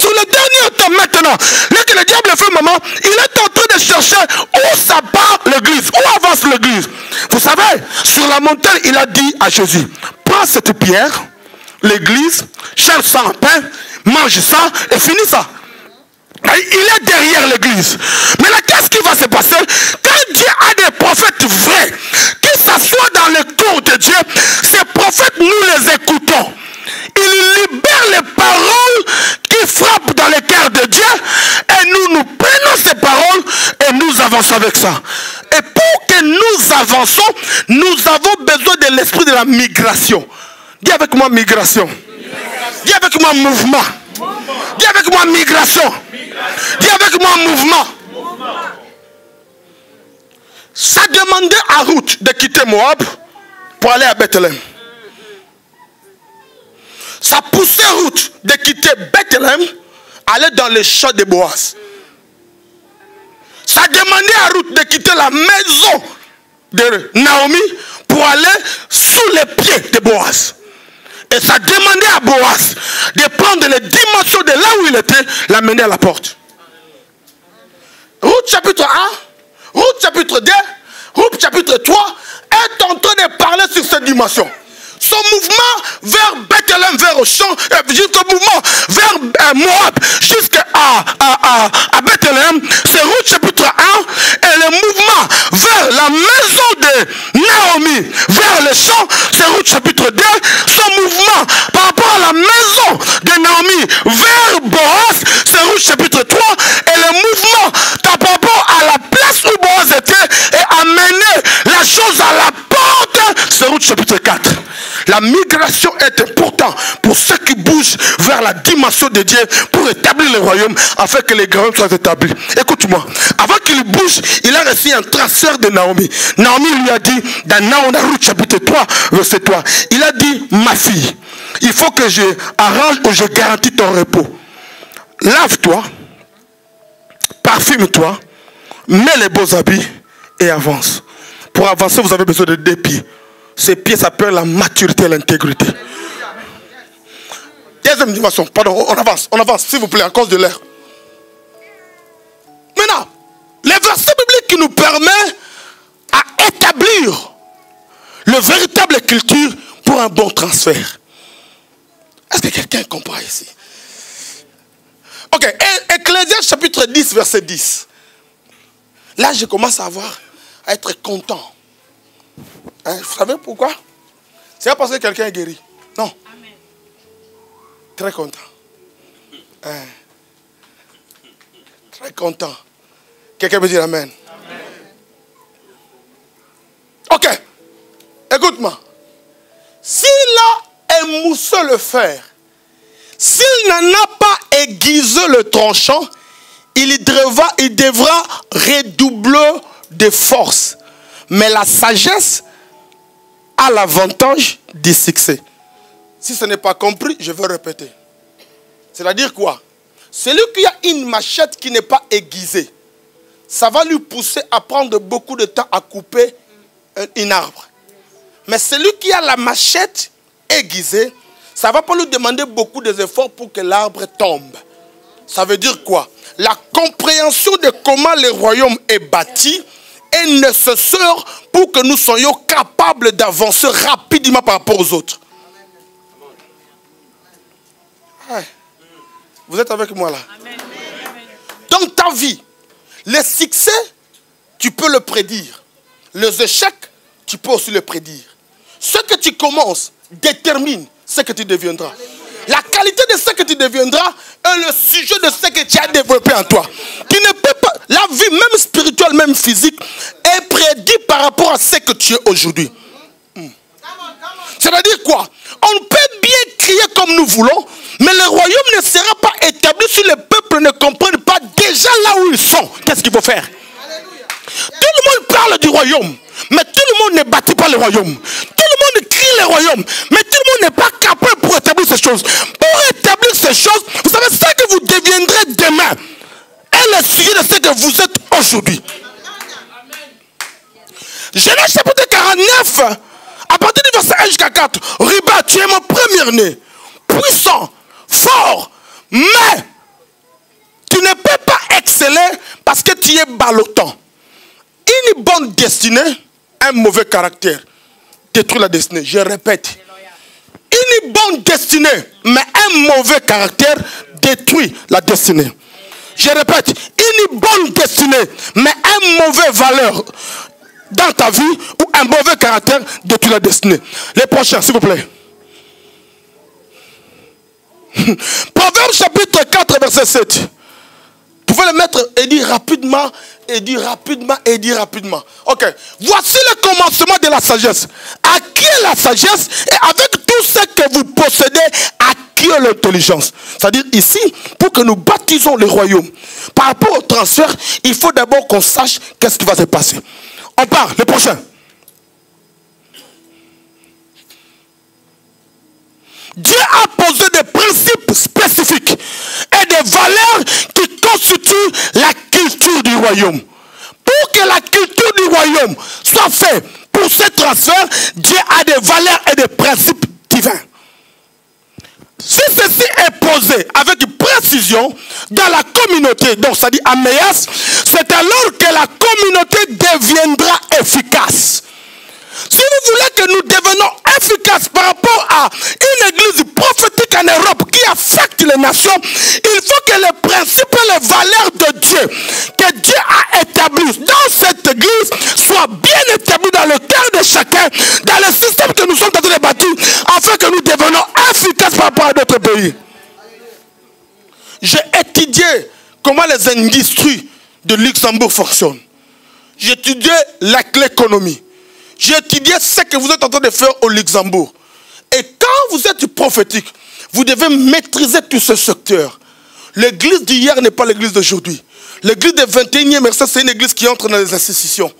A: Sur le dernier temps maintenant, là que le diable fait maman, il est en train de chercher où ça part l'église, où avance l'église. Vous savez, sur la montagne, il a dit à Jésus, prends cette pierre, l'église, cherche ça en pain, mange ça et finis ça. Il est derrière l'église. Mais là, qu'est-ce qui va se passer? Quand Dieu a des prophètes vrais qui s'assoient dans le cours de Dieu, ces prophètes, nous les écoutons. Ils libèrent les paroles qui frappent dans le cœur de Dieu et nous prenons ces paroles et nous avançons avec ça. Et pour que nous avançons, nous avons besoin de l'esprit de la migration. Dis avec moi migration. Dis avec moi mouvement. Dis avec moi migration. Dis avec moi mouvement. Ça demandait à Ruth de quitter Moab pour aller à Bethléem. Ça poussait Ruth de quitter Bethléem, aller dans les champs de Boaz. Ça demandait à Ruth de quitter la maison de Naomi pour aller sous les pieds de Boaz. Et ça demandait à Boaz de prendre les dimensions de là où il était, l'amener à la porte. Ruth chapitre 1, Ruth chapitre 2, Ruth chapitre 3 est en train de parler sur cette dimension. Son mouvement vers Bethléem, vers au champ, jusqu'au mouvement vers Moab, jusqu'à Bethléem, c'est Ruth chapitre 1, et le mouvement vers la maison de Naomi, vers le champ, c'est Ruth chapitre 2, son mouvement par rapport à la maison de Naomi, vers Boaz, c'est Ruth chapitre 3, et le mouvement par rapport à la place où Boaz était, et amener la chose à la porte, c'est Ruth chapitre 4. La migration est importante pour ceux qui bougent vers la dimension de Dieu pour établir le royaume afin que les grands soient établis. Écoute-moi, avant qu'il bouge, il a reçu un transfert de Naomi. Naomi lui a dit, dans Naomi chapitre 3, verset 3, il a dit, ma fille, il faut que je arrange ou je garantis ton repos. Lave-toi, parfume-toi, mets les beaux habits et avance. Pour avancer, vous avez besoin de 2 pieds. Ces pieds s'appellent la maturité et l'intégrité. Deuxième dimension, pardon, on avance, s'il vous plaît, à cause de l'air. Maintenant, les versets bibliques qui nous permettent à établir le véritable culture pour un bon transfert. Est-ce que quelqu'un comprend ici? Ok, Ecclésiaste chapitre 10, verset 10. Là, je commence à être content. Hein, vous savez pourquoi? C'est pas parce que quelqu'un est guéri. Non. Amen. Très content. Hein. Très content. Quelqu'un peut dire amen. Amen. Ok. Écoute-moi. S'il a émoussé le fer, s'il n'en a pas aiguisé le tranchant, il devra redoubler de force. Mais la sagesse a l'avantage du succès. Si ce n'est pas compris, je vais répéter. C'est-à-dire quoi? Celui qui a une machette qui n'est pas aiguisée, ça va lui pousser à prendre beaucoup de temps à couper un arbre. Mais celui qui a la machette aiguisée, ça ne va pas lui demander beaucoup d'efforts pour que l'arbre tombe. Ça veut dire quoi? La compréhension de comment le royaume est bâti est nécessaire pour que nous soyons capables d'avancer rapidement par rapport aux autres. Ouais. Vous êtes avec moi là? Dans ta vie, les succès, tu peux le prédire. Les échecs, tu peux aussi le prédire. Ce que tu commences détermine ce que tu deviendras. La qualité de ce que tu deviendras est le sujet de ce que tu as développé en toi. Tu ne peux pas, la vie même spirituelle, même physique, est prédite par rapport à ce que tu es aujourd'hui. C'est-à-dire quoi? On peut bien crier comme nous voulons, mais le royaume ne sera pas établi si le peuple ne comprenne pas déjà là où ils sont. Qu'est-ce qu'il faut faire? Tout le monde parle du royaume, mais tout le monde ne bâtit pas le royaume. Tout le monde crie le royaume, mais tout le monde n'est pas capable pour établir ces choses. Pour établir ces choses, vous savez, ce que vous deviendrez demain est le sujet de ce que vous êtes aujourd'hui. Genèse chapitre 49, à partir du verset 1 jusqu'à 4. Riba, tu es mon premier-né, puissant, fort, mais tu ne peux pas exceller parce que tu es ballottant. Une bonne destinée, un mauvais caractère détruit la destinée. Je répète. Une bonne destinée, mais un mauvais caractère détruit la destinée. Je répète. Une bonne destinée, mais un mauvais valeur dans ta vie ou un mauvais caractère détruit la destinée. Les prochains, s'il vous plaît. Proverbe chapitre 4, verset 7. Vous pouvez le mettre et dire rapidement, et dire rapidement, et dire rapidement. Ok. Voici le commencement de la sagesse. Acquis la sagesse et avec tout ce que vous possédez, acquis l'intelligence. C'est-à-dire ici, pour que nous baptisons le royaume, par rapport au transfert, il faut d'abord qu'on sache qu'est-ce qui va se passer. On part, le prochain. Dieu a posé des principes spécifiques et des valeurs qui constituent la culture du royaume. Pour que la culture du royaume soit faite pour ce transfert, Dieu a des valeurs et des principes divins. Si ceci est posé avec précision dans la communauté, donc ça dit Améas, c'est alors que la communauté deviendra efficace. Si vous voulez que nous devenions efficaces par rapport à une église prophétique en Europe qui affecte les nations, il faut que les principes et les valeurs de Dieu, que Dieu a établis dans cette église, soient bien établis dans le cœur de chacun, dans le système que nous sommes en train de bâtir, afin que nous devenions efficaces par rapport à d'autres pays. J'ai étudié comment les industries de Luxembourg fonctionnent. J'ai étudié l'économie. J'ai étudié ce que vous êtes en train de faire au Luxembourg. Et quand vous êtes prophétique, vous devez maîtriser tout ce secteur. L'église d'hier n'est pas l'église d'aujourd'hui. L'église du 21e siècle, c'est une église qui entre dans les institutions.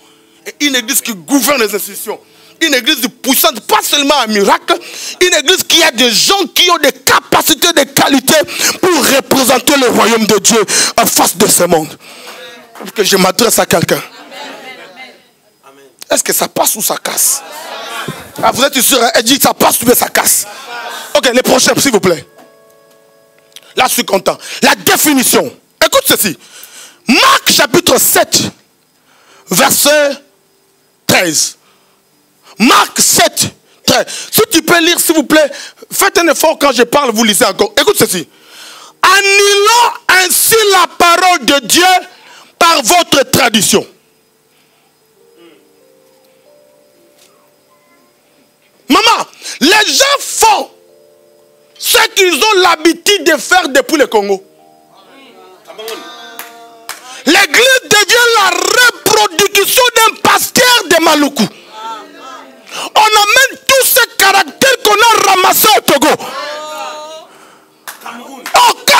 A: Et une église qui gouverne les institutions. Une église puissante, pas seulement un miracle. Une église qui a des gens qui ont des capacités, des qualités pour représenter le royaume de Dieu en face de ce monde. Pour que je m'adresse à quelqu'un. Est-ce que ça passe ou ça casse? Ah, vous êtes sûr, elle dit que ça passe ou ça casse. Ok, les prochains, s'il vous plaît. Là, je suis content. La définition. Écoute ceci. Marc chapitre 7, verset 13. Marc 7, 13. Si tu peux lire, s'il vous plaît, faites un effort quand je parle, vous lisez encore. Écoute ceci. Annulant ainsi la parole de Dieu par votre tradition. Maman, les gens font ce qu'ils ont l'habitude de faire depuis le Congo. L'église devient la reproduction d'un pasteur de Maluku. On amène tous ces caractères qu'on a ramassés au Togo,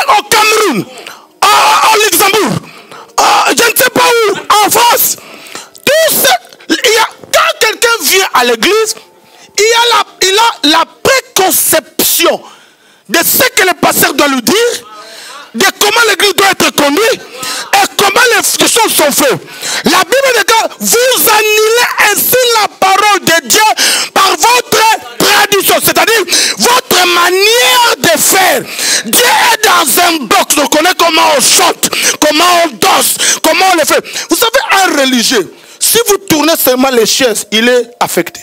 A: au Cameroun, au Luxembourg, je ne sais pas où, en France. Quand quelqu'un vient à l'église, il a la préconception de ce que le pasteur doit lui dire, de comment l'église doit être conduite et comment les choses sont faites. La Bible dit que vous annulez ainsi la parole de Dieu par votre tradition, c'est-à-dire votre manière de faire. Dieu est dans un box, on connaît comment on chante, comment on danse, comment on le fait. Vous savez, un religieux, si vous tournez seulement les chaises, il est affecté.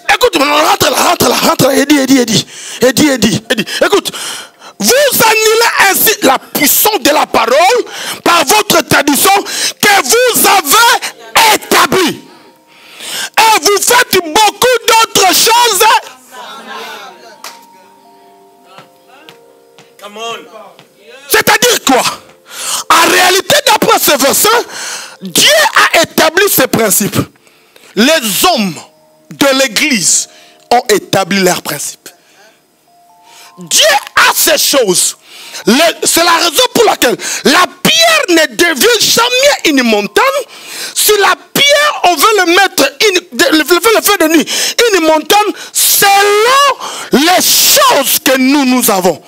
A: Écoute, rentre là, Eddie. Écoute, vous annulez ainsi la puissance de la parole par votre tradition que vous avez établie. Et vous faites beaucoup d'autres choses. C'est-à-dire quoi? En réalité, d'après ce verset, Dieu a établi ses principes. Les hommes de l'église ont établi leurs principes. Dieu a ces choses. C'est la raison pour laquelle la pierre ne devient jamais une montagne. Si la pierre, on veut le mettre, le faire de nuit, une montagne, selon les choses que nous avons.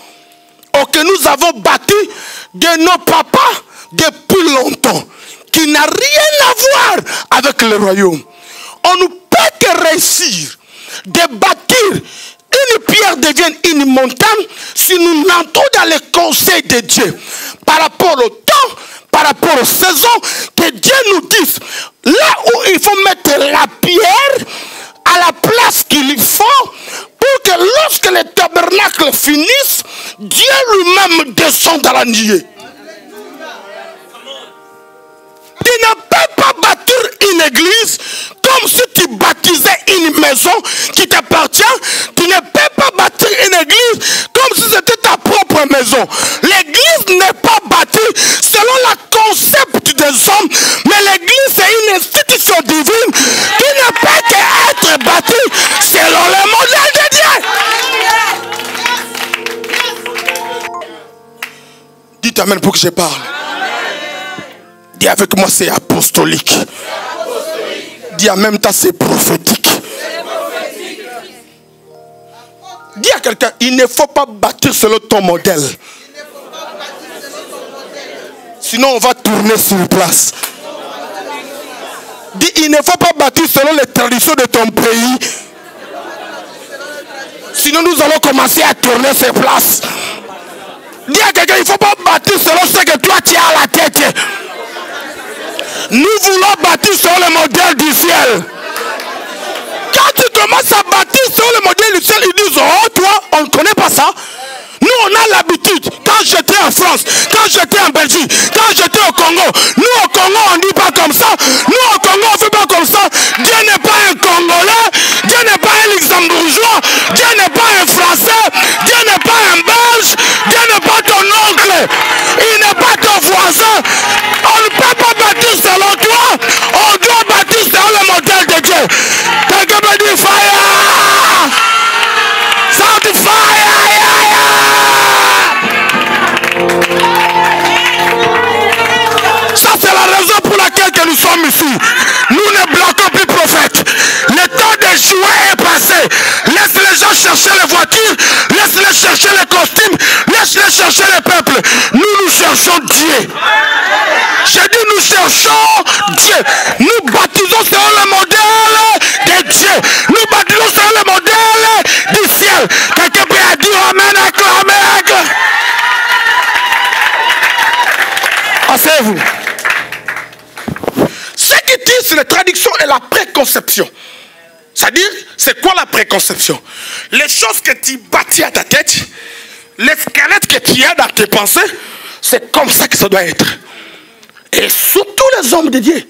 A: Ou que nous avons bâti de nos papas depuis longtemps. Qui n'a rien à voir avec le royaume. On ne peut que réussir de bâtir une pierre devienne une montagne si nous l'entrons dans les conseils de Dieu par rapport au temps, par rapport aux saisons, que Dieu nous dise là où il faut mettre la pierre à la place qu'il faut pour que lorsque les tabernacles finissent, Dieu lui-même descend dans la nuée. Tu ne peux pas bâtir une église comme si tu baptisais une maison qui t'appartient. Tu ne peux pas bâtir une église comme si c'était ta propre maison. L'église n'est pas bâtie selon le concept des hommes, mais l'église c'est une institution divine qui ne peut qu'être bâtie selon le modèle de Dieu. Dites amen pour que je parle. Dis avec moi, c'est apostolique. Dis en même temps, c'est prophétique. Dis à quelqu'un, il ne faut pas bâtir selon ton modèle. Sinon, on va tourner sur place. Dis, il ne faut pas bâtir selon les traditions de ton pays. Sinon, nous allons commencer à tourner sur place. Dis à quelqu'un, il ne faut pas bâtir selon ce que toi tu as à la tête. Nous voulons bâtir sur le modèle du ciel. Quand tu commences à bâtir sur le modèle du ciel, ils disent, oh toi, on ne connaît pas ça. Nous, on a l'habitude, quand j'étais en France, quand j'étais en Belgique, quand j'étais au Congo, nous au Congo, on ne dit pas comme ça. Nous au Congo, on ne fait pas comme ça. Dieu n'est pas un Congolais, Dieu n'est pas un Luxembourgeois, Dieu n'est pas un Français, Dieu n'est pas un Belge, Dieu n'est pas ton oncle, il n'est pas ton voisin. On ne peut pas bâtir selon toi, on doit bâtir selon le modèle de Dieu. Quelqu'un me dit fire! Sound fire! Ça c'est la raison pour laquelle que nous sommes ici. Nous ne bloquons plus prophète. Le temps de jouer est passé. Laisse les gens chercher les voitures, laisse-les chercher les costumes, laisse-les chercher les peuples. Nous cherchons Dieu. J'ai dit nous cherchons Dieu. Nous baptisons selon le modèle de Dieu. Nous baptisons selon le modèle du ciel. Quelqu'un peut dire amen, acclamez. Asseyez-vous. Ce qui dit sur les traductions et la préconception. C'est-à-dire, c'est quoi la préconception? Les choses que tu bâtis à ta tête, les squelettes que tu as dans tes pensées, c'est comme ça que ça doit être. Et surtout les hommes de Dieu,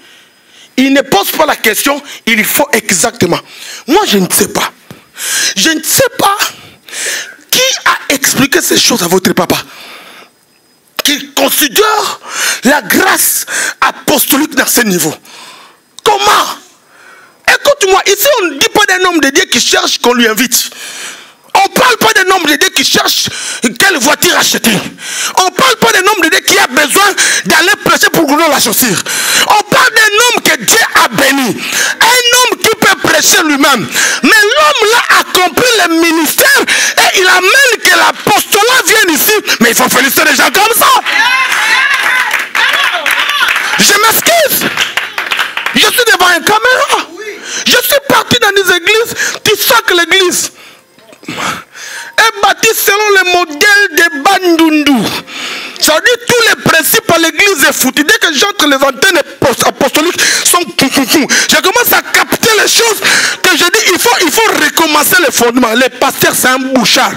A: ils ne posent pas la question, il faut exactement. Moi, je ne sais pas. Je ne sais pas qui a expliqué ces choses à votre papa. Qui considère la grâce apostolique dans ce niveau. Comment? Écoute-moi, ici on ne dit pas d'un homme de Dieu qui cherche qu'on lui invite. On ne parle pas d'un homme de Dieu qui cherche quelle voiture acheter. On ne parle pas d'un homme de Dieu qui a besoin d'aller prêcher pour gouverner la chaussure. On parle d'un homme que Dieu a béni. Un homme qui peut prêcher lui-même. Mais l'homme là accomplit le ministère et une caméra. Je suis parti dans des églises. Tu sais que l'église est bâtie selon le modèle de Bandundu. Ça veut dire tous les principes à l'église est foutu. Dès que j'entre, les antennes apostoliques sont... Je commence à capter les choses que je dis, il faut recommencer les fondements. Les pasteurs, c'est un bouchard.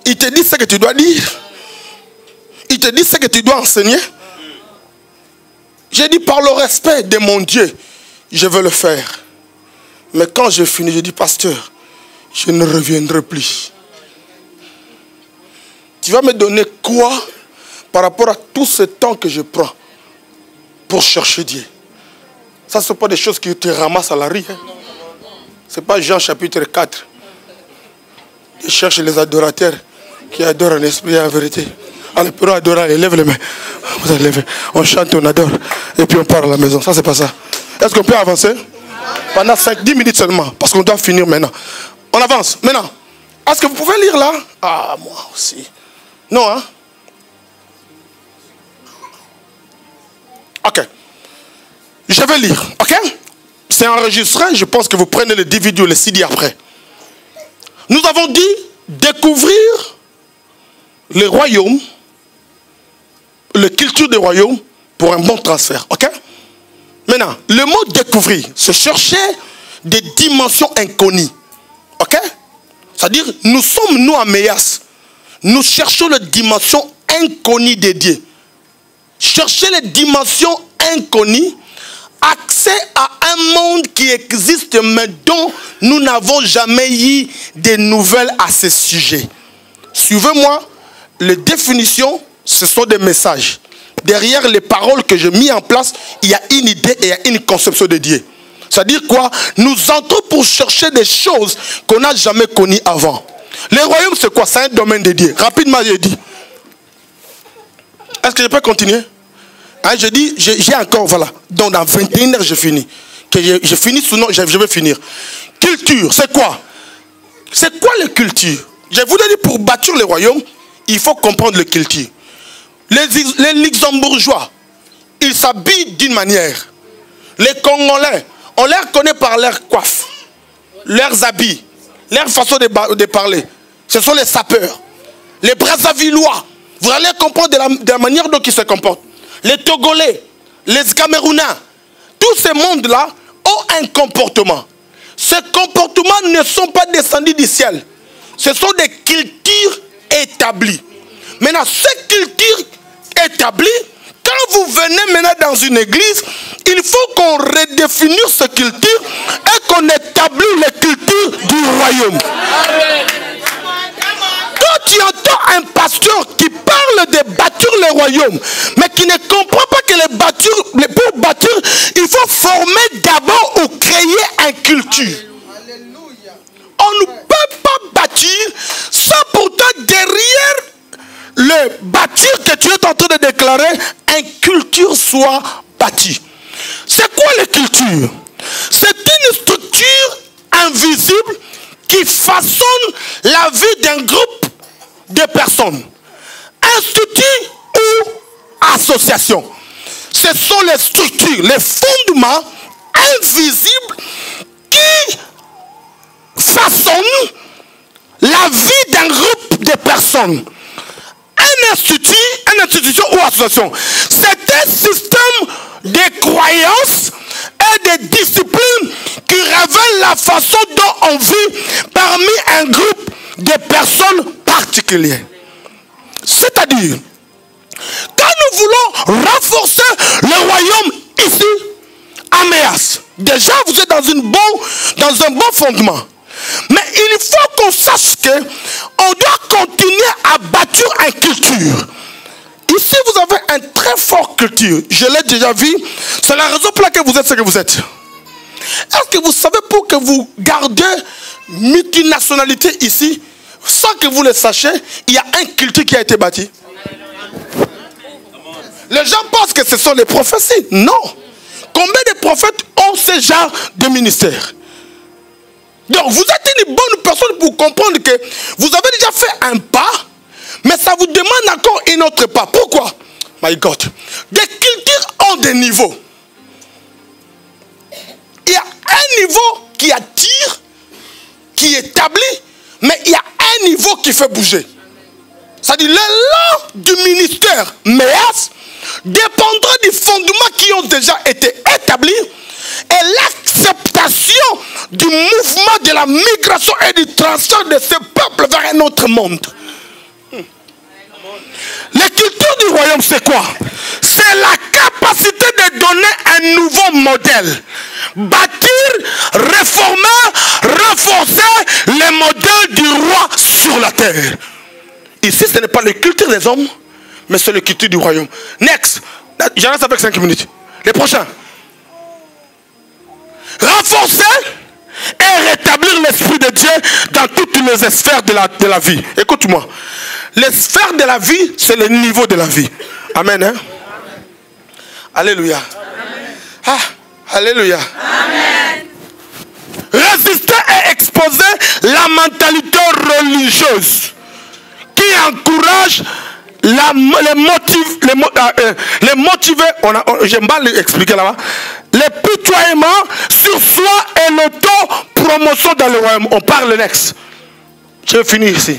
A: Il te dit ce que tu dois dire. Il te dit ce que tu dois enseigner. J'ai dit par le respect de mon Dieu, je veux le faire. Mais quand j'ai fini, je dis, pasteur, je ne reviendrai plus. Tu vas me donner quoi par rapport à tout ce temps que je prends pour chercher Dieu? Ça, ce n'est pas des choses qui te ramassent à la rue. Hein. Ce n'est pas Jean chapitre 4. Je cherche les adorateurs qui adorent en esprit et en vérité. Allez, pour adorer, lève les mains. Vous allez lever. On chante, on adore. Et puis on part à la maison. Ça, c'est pas ça. Est-ce qu'on peut avancer? Pendant 5-10 minutes seulement. Parce qu'on doit finir maintenant. On avance. Maintenant. Est-ce que vous pouvez lire là? Ah, moi aussi. Non, hein? Ok. Je vais lire. Ok? C'est enregistré. Je pense que vous prenez le DVD ou le CD après. Nous avons dit découvrir le royaume, la culture des royaumes pour un bon transfert. Ok? Maintenant, le mot découvrir, c'est chercher des dimensions inconnues. Ok? C'est-à-dire, nous sommes, nous, à Méas. Nous cherchons les dimensions inconnues de Dieu. Chercher les dimensions inconnues, accès à un monde qui existe mais dont nous n'avons jamais eu de nouvelles à ce sujet. Suivez-moi, les définitions, ce sont des messages. Derrière les paroles que j'ai mis en place, il y a une idée et il y a une conception de Dieu. C'est-à-dire quoi? Nous entrons pour chercher des choses qu'on n'a jamais connues avant. Le royaume, c'est quoi? C'est un domaine de Dieu. Rapidement, j'ai dit. Est-ce que je peux continuer? Hein, je dis, j'ai encore, voilà. Donc, dans 21 heures, je finis. Je finis, sinon, je vais finir. Culture, c'est quoi? C'est quoi la culture? Je vous ai dit, pour bâtir le royaume, il faut comprendre la culture. Les Luxembourgeois, ils s'habillent d'une manière. Les Congolais, on les reconnaît par leur coiffe, leurs habits, leur façon de parler. Ce sont les sapeurs. Les Brazzavillois, vous allez comprendre de la manière dont ils se comportent. Les Togolais, les Camerounais, tous ces mondes-là ont un comportement. Ces comportements ne sont pas descendus du ciel. Ce sont des cultures établies. Maintenant, ces cultures établies, quand vous venez maintenant dans une église, il faut qu'on redéfinisse cette culture et qu'on établit les cultures du royaume. Quand tu entends un pasteur qui parle de bâtir le royaume, mais qui ne comprend pas que pour bâtir, il faut former d'abord ou créer une culture. On ne peut pas bâtir sans pourtant derrière le bâtir que tu es en train de déclarer, une culture soit bâtie. C'est quoi la culture? C'est une structure invisible qui façonne la vie d'un groupe de personnes. Institut ou association. Ce sont les structures, les fondements invisibles qui façonnent la vie d'un groupe de personnes. Un institut, une institution ou association, c'est un système de croyances et de disciplines qui révèlent la façon dont on vit parmi un groupe de personnes particulières. C'est-à-dire, quand nous voulons renforcer le royaume ici, à Méas, déjà vous êtes dans un bon fondement. Mais il faut qu'on sache qu'on doit continuer à bâtir une culture. Ici, vous avez une très forte culture. Je l'ai déjà vu. C'est la raison pour laquelle vous êtes ce que vous êtes. Est-ce que vous savez, pour que vous gardez multinationalité ici, sans que vous le sachiez, il y a une culture qui a été bâtie? Les gens pensent que ce sont les prophéties. Non. Combien de prophètes ont ce genre de ministère? Donc vous êtes une bonne personne pour comprendre que vous avez déjà fait un pas, mais ça vous demande encore un autre pas. Pourquoi? My God. Des cultures ont des niveaux. niveau qui attire, qui établit, mais il y a un niveau qui fait bouger. C'est-à-dire l'élan du ministère MEAS dépendra des fondements qui ont déjà été établis et l'acceptation du mouvement de la migration et du transfert de ce peuple vers un autre monde. La culture du royaume, c'est quoi? C'est la capacité de donner un nouveau modèle. Bâtir, réformer, renforcer les modèles du roi sur la terre. Ici, ce n'est pas la culture des hommes, mais c'est la culture du royaume. Next. J'en reste avec 5 minutes. Les prochains. Renforcer et rétablir l'esprit de Dieu dans toutes les sphères de la vie. Écoute-moi. Les sphères de la vie, c'est le niveau de la vie. Amen. Hein? Alléluia. Amen. Ah, alléluia. Amen. Résister et exposer la mentalité religieuse qui encourage les motiver, j'aime pas l'expliquer là-bas, les pitoiements sur soi et l'auto-promotion dans le royaume. On parle next. Je vais finir ici.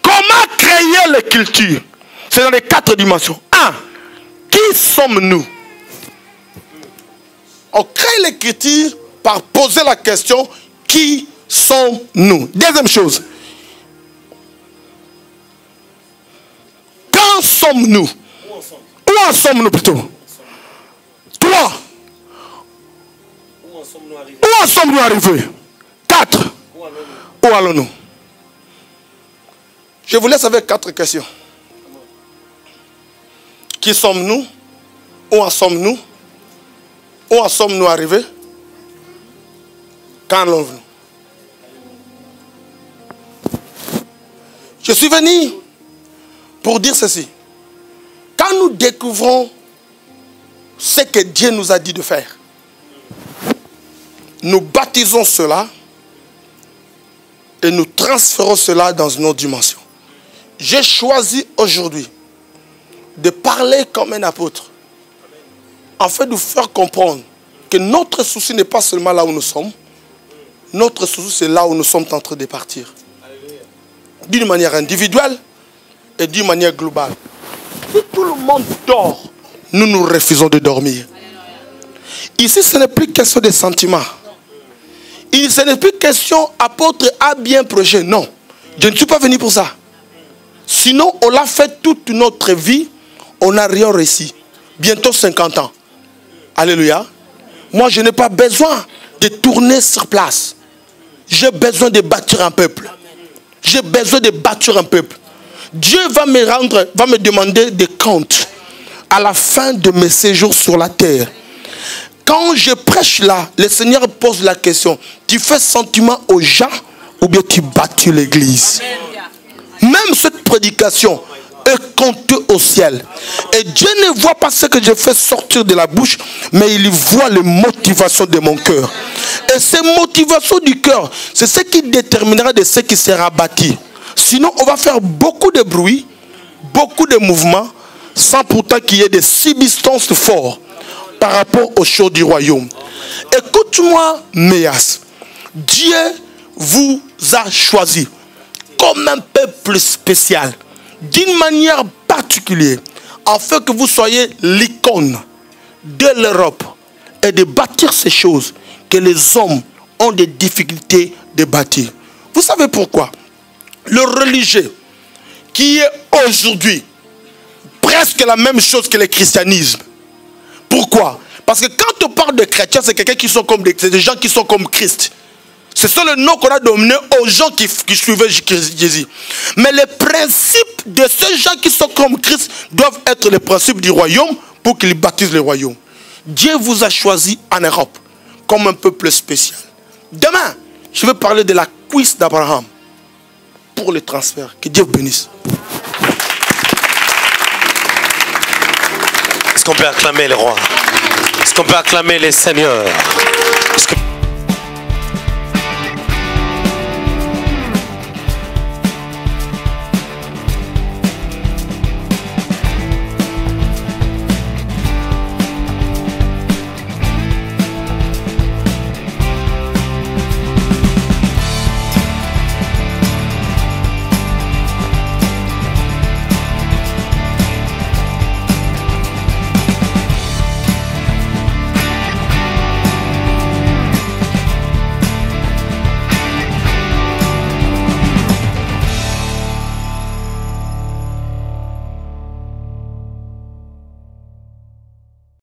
A: Comment créer les cultures? C'est dans les 4 dimensions. 1. Qui sommes-nous? On crée les cultures par poser la question qui sommes-nous? Deuxième chose. Quand sommes-nous? Où en sommes-nous plutôt? 3. Où en sommes-nous arrivés? 4. Où allons-nous? Je vous laisse avec 4 questions. Qui sommes-nous? Où en sommes-nous? Où en sommes-nous arrivés? Quand allons-nous? Je suis venu pour dire ceci. Quand nous découvrons ce que Dieu nous a dit de faire, nous baptisons cela et nous transférons cela dans une autre dimension. J'ai choisi aujourd'hui de parler comme un apôtre, afin de vous faire comprendre que notre souci n'est pas seulement là où nous sommes, notre souci c'est là où nous sommes en train de partir. D'une manière individuelle et d'une manière globale. Si tout le monde dort, nous nous refusons de dormir. Ici, ce n'est plus question de sentiments. Ce n'est plus question apôtre a bien projet. Non, je ne suis pas venu pour ça. Sinon, on l'a fait toute notre vie, on n'a rien réussi. Bientôt 50 ans. Alléluia. Moi, je n'ai pas besoin de tourner sur place. J'ai besoin de bâtir un peuple. J'ai besoin de bâtir un peuple. Dieu va me demander des comptes à la fin de mes séjours sur la terre. Quand je prêche là, le Seigneur pose la question, tu fais sentiment aux gens ou bien tu bâtis l'église? Même cette prédication est comptée au ciel. Et Dieu ne voit pas ce que je fais sortir de la bouche, mais il voit les motivations de mon cœur. Et ces motivations du cœur, c'est ce qui déterminera de ce qui sera bâti. Sinon, on va faire beaucoup de bruit, beaucoup de mouvements, sans pourtant qu'il y ait des substances fortes par rapport aux choses du royaume. Écoute-moi, Méas. Dieu vous a choisi comme un peuple spécial, d'une manière particulière, afin que vous soyez l'icône de l'Europe et de bâtir ces choses que les hommes ont des difficultés de bâtir. Vous savez pourquoi? Le religieux qui est aujourd'hui presque la même chose que le christianisme. Pourquoi? Parce que quand on parle de chrétiens, c'est quelqu'un qui sont comme des gens qui sont comme Christ. C'est ça le nom qu'on a donné aux gens qui suivaient Jésus. Mais les principes de ces gens qui sont comme Christ doivent être les principes du royaume pour qu'ils baptisent le royaume. Dieu vous a choisi en Europe comme un peuple spécial. Demain, je vais parler de la cuisse d'Abraham pour le transfert. Que Dieu vous bénisse.
D: Est-ce qu'on peut acclamer le roi? Est-ce qu'on peut acclamer les seigneurs?